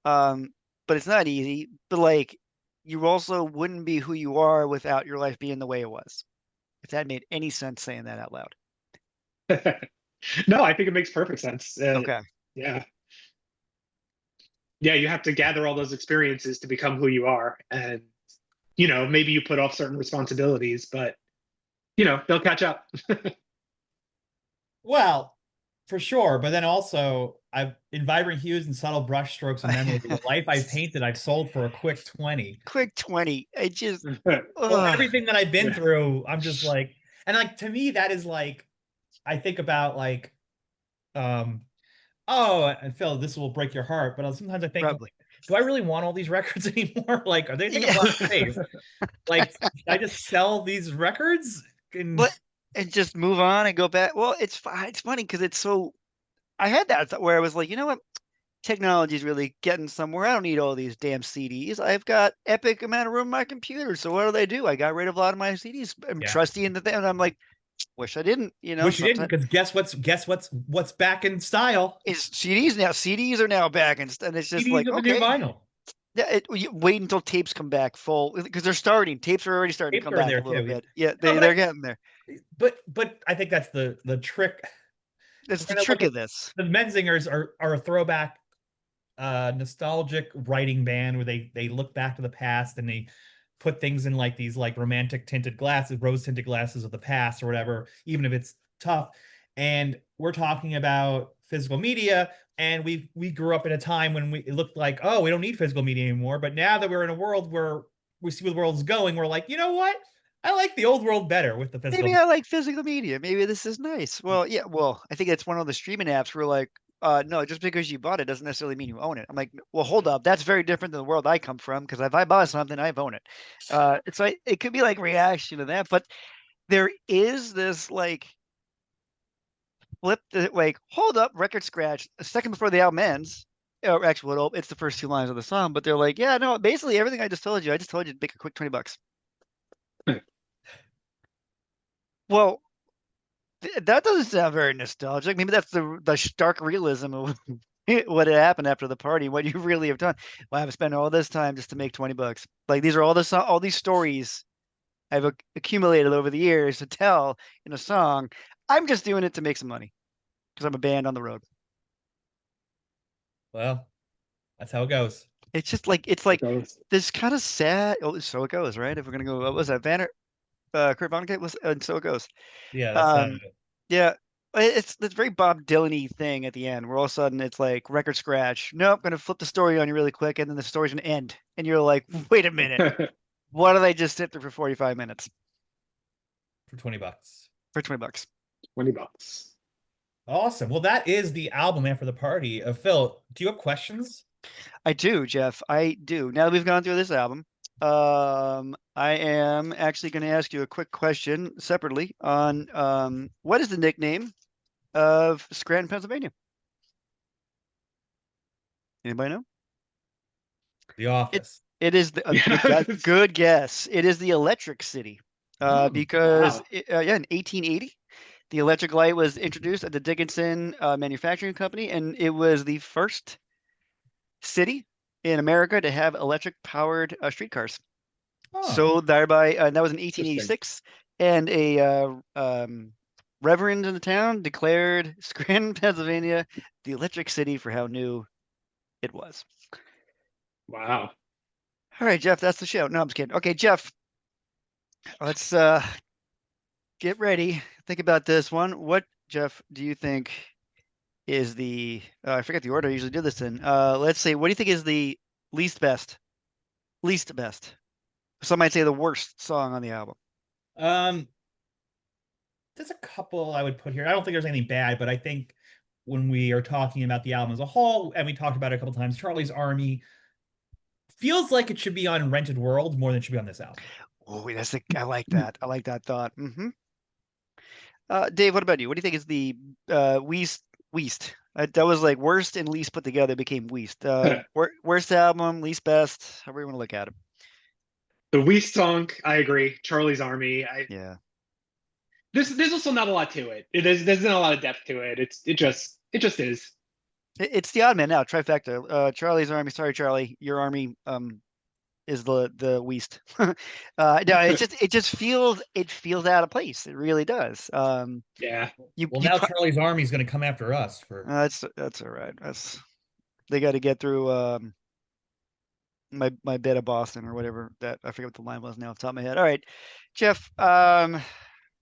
But it's not easy. But like, you also wouldn't be who you are without your life being the way it was. If that made any sense saying that out loud. No, I think it makes perfect sense. Okay. Yeah. Yeah, you have to gather all those experiences to become who you are. And, maybe you put off certain responsibilities, but, they'll catch up. Well, for sure. But then also, I've in vibrant hues and subtle brush strokes and memory, the life I've painted, I've sold for a quick 20. Quick 20. I just, Well, everything that I've been Yeah. through, I'm just like, and like to me, that is like, I think about like, oh, and Phil, this will break your heart, but sometimes I think, probably. do I really want all these records anymore? Like, are they taking Yeah. a lot of space? Like, should I just sell these records? And just move on and go back. Well, it's funny because it's so. I had that thought where I was like, you know what? Technology is really getting somewhere. I don't need all these damn CDs. I've got epic amount of room on my computer. So what do? I got rid of a lot of my CDs. I'm Yeah. trusty in the thing. And I'm like, wish I didn't. Wish you didn't, because guess what's back in style? Is CDs now? CDs are now back, and it's just CDs like, are the new okay. vinyl. Yeah, you wait until tapes come back full because they're starting. Tapes are already starting Tapes to come are in back there a little too. bit. Yeah, No, but they're getting there. But I think that's the trick. That's the When I trick look of this. The Menzingers are a throwback, nostalgic writing band where they look back to the past and they put things in like these like romantic tinted glasses, rose tinted glasses of the past or whatever, even if it's tough. And we're talking about physical media, and we grew up in a time when it looked like, oh, we don't need physical media anymore. But now that we're in a world where we see where the world's going, we're like, you know what? I like the old world better with the physical. Maybe I like physical media. Maybe this is nice. Well, yeah. Well, I think it's one of the streaming apps where like, no, just because you bought it doesn't necessarily mean you own it. I'm like, well, hold up. That's very different than the world I come from. Because if I buy something, I own it. It's like it could be like reaction to that, but there is this like flip like hold up record scratch a second before the album ends. Or actually, well, it's the first two lines of the song, but they're like, yeah, no, basically everything I just told you to make a quick $20. Well, that doesn't sound very nostalgic. Maybe that's the stark realism of what had happened after the party, what you really have done. Well, I've spent all this time just to make $20. Like these are all these stories I've accumulated over the years to tell in a song. I'm just doing it to make some money because I'm a band on the road. Well, that's how it goes. It's just like this kind of sad. Oh, so it goes, right? If we're gonna go, what was that? Kurt Vonnegut was, and so it goes. Yeah, that's Yeah, it's very Bob Dylan-y thing at the end, where all of a sudden it's like record scratch. Nope, gonna flip the story on you really quick, and then the story's gonna end, and you're like, wait a minute, what did I just sit through for 45 minutes for $20? for $20? $20. Awesome. Well, that is the album After the Party. Phil, do you have questions? I do, Jeff. I do. Now that we've gone through this album, I am actually going to ask you a quick question separately on what is the nickname of Scranton, Pennsylvania? Anybody know? The It Office. it is the, a good Yeah. guess. Good guess. It is the Electric City, Oh, because Wow. yeah, in 1880, the electric light was introduced at the Dickinson Manufacturing Company, and it was the first city in America to have electric powered streetcars. oh, So thereby, that was in Interesting. 1886, and a reverend in the town declared Scranton, Pennsylvania, the electric city for how new it was. Wow. All right, Jeff, that's the show. No, I'm just kidding. Okay, Jeff, let's get ready. Think about this one. What, Jeff, do you think is the I forget the order I usually do this in. Let's say, what do you think is the least best? Least best. Some might say the worst song on the album. um, there's a couple I would put here. I don't think there's anything bad, but I think when we are talking about the album as a whole, and we talked about it a couple times, Charlie's Army feels like it should be on Rented World more than it should be on this album. Oh, that's the, I like that. I like that thought. Dave, what about you? What do you think is the Weast? That was like worst and least put together became Weast. Worst album, least best, however you want to look at it. The Weast song, I agree. Charlie's Army. Yeah. There's also not a lot to it. There's not a lot of depth to it. It just is. It's the odd man out, trifecta. Charlie's Army, sorry, Charlie, your army is the Weast. No, it feels out of place. It really does. Yeah. You Well, you now pro- Charlie's Army is going to come after us for. that's all right. They got to get through my bit of Boston or whatever that I forget what the line was now off the top of my head. All right, Jeff.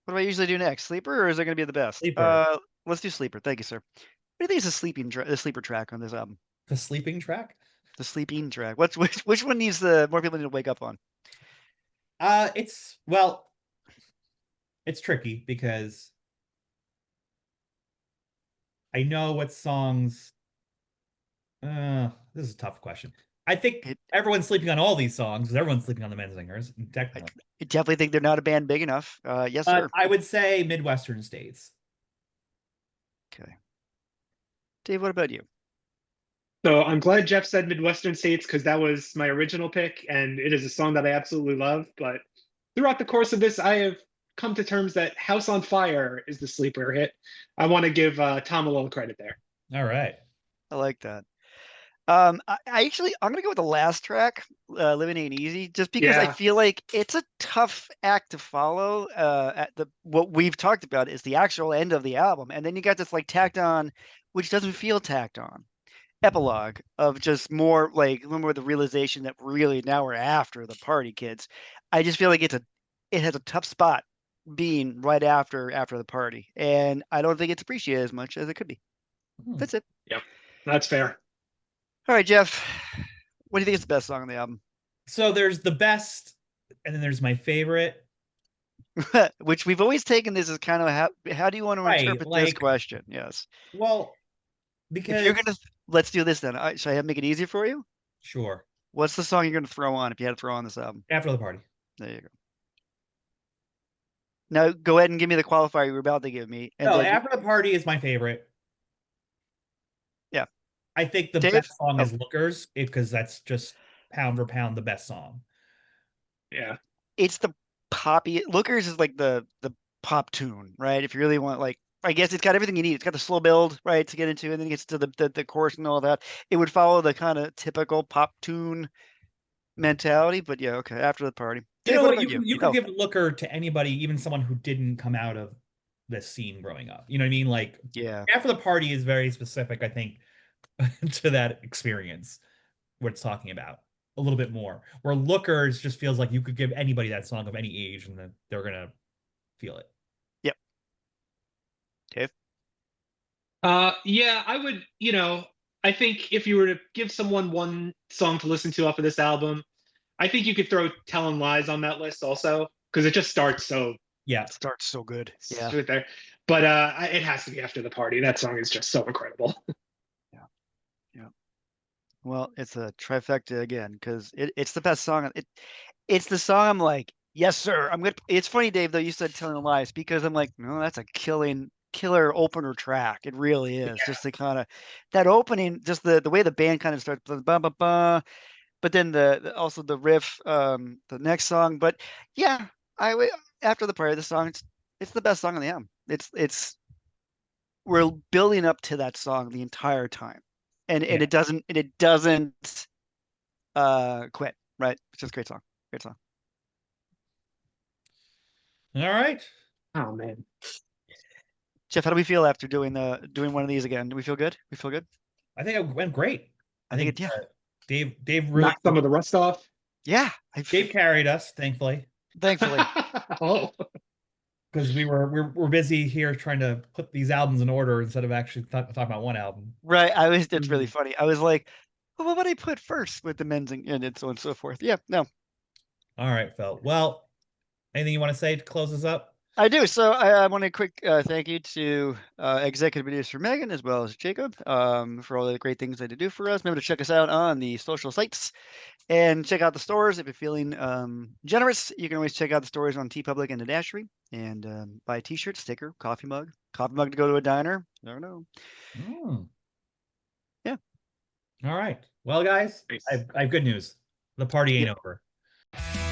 What do I usually do next? Sleeper, or is it going to be the best? Sleeper. Let's do sleeper. Thank you, sir. What do you think is the sleeper track on this album? The sleeping track? The sleeping track. Which one needs the more people need to wake up on? It's well, it's tricky because I know what songs. This is a tough question. I think It, everyone's sleeping on all these songs because everyone's sleeping on the Menzingers, I, technically. I definitely think they're not a band big enough. Yes, sir. I would say Midwestern states. Okay. Dave, what about you? So I'm glad Jeff said Midwestern States because that was my original pick, and it is a song that I absolutely love. But throughout the course of this, I have come to terms that House on Fire is the sleeper hit. I want to give Tom a little credit there. All right. I like that. I'm gonna go with the last track, "Living Ain't Easy," just because I Yeah. feel like it's a tough act to follow. At the what we've talked about is the actual end of the album, and then you got this like tacked on, which doesn't feel tacked on, epilogue of just more like more the realization that really now we're after the party kids. I just feel like it has a tough spot being right after the party, and I don't think it's appreciated as much as it could be. Hmm. That's it. Yep. That's fair. All right, Jeff. What do you think is the best song on the album? So there's the best, and then there's my favorite. Which we've always taken this as kind of how do you want to Right, interpret this like, question? Yes. well, If because you're gonna let's do this then. Should I make it easier for you? sure, What's the song you're gonna throw on if you had to throw on this album? After the Party. There you go. Now go ahead and give me the qualifier you were about to give me, and No, then After the Party is my favorite. yeah, I think the Dave. best song Oh, is Lookers because that's just pound for pound the best song. Yeah. it's the poppy. Lookers is like the pop tune, right? If you really want, like, I guess it's got everything you need. It's got the slow build, right, to get into, and then it gets to the chorus and all that. It would follow the kind of typical pop tune mentality, but yeah, okay. After the Party, You Dave, know what what? about you? You could Oh, give Looker to anybody, even someone who didn't come out of this scene growing up. You know what I mean? Like yeah, After the Party is very specific, I think, to that experience what it's talking about a little bit more. Where Lookers just feels like you could give anybody that song of any age and then they're gonna feel it. yep. Dave, Yeah, I would, I think if you were to give someone one song to listen to off of this album, I think you could throw Telling Lies on that list also, because it just starts so Yeah. starts so good. Yeah, right there. But it has to be After the Party. That song is just so incredible. Yeah, yeah. Well, it's a trifecta again because it's the best song. It's the song I'm like, yes, sir. I'm good. It's funny, Dave, though you said Telling Lies because I'm like, no, that's a killer opener track. It really is. Yeah. Just the kind of that opening, just the way the band kind of starts, ba ba ba, but then also the riff, the next song. But yeah, after the Party, the song, it's the best song on the album. We're building up to that song the entire time, and Yeah. it doesn't quit. Right? It's just a great song. Great song. All right. Oh man. Jeff, how do we feel after doing one of these again? Do we feel good? We feel good? I think it went great. I think it, yeah. Dave really Knock some of the rust off. Yeah. Dave carried us, thankfully, Thankfully. Oh. because we're busy here trying to put these albums in order instead of actually talking about one album. Right. It's really funny. I was like, well, what would I put first with the Menzing and so on and so forth? Yeah, no. All right, Phil. Well, anything you want to say to close us up? I do. So I want a quick thank you to executive producer Megan as well as Jacob for all the great things they do for us. Remember to check us out on the social sites and check out the stores if you're feeling generous. You can always check out the stores on TeePublic and the Dashery and buy a T-shirt, sticker, coffee mug to go to a diner. Never know. Mm. Yeah. All right. Well, guys, Nice. I have good news. The party ain't Yeah. over.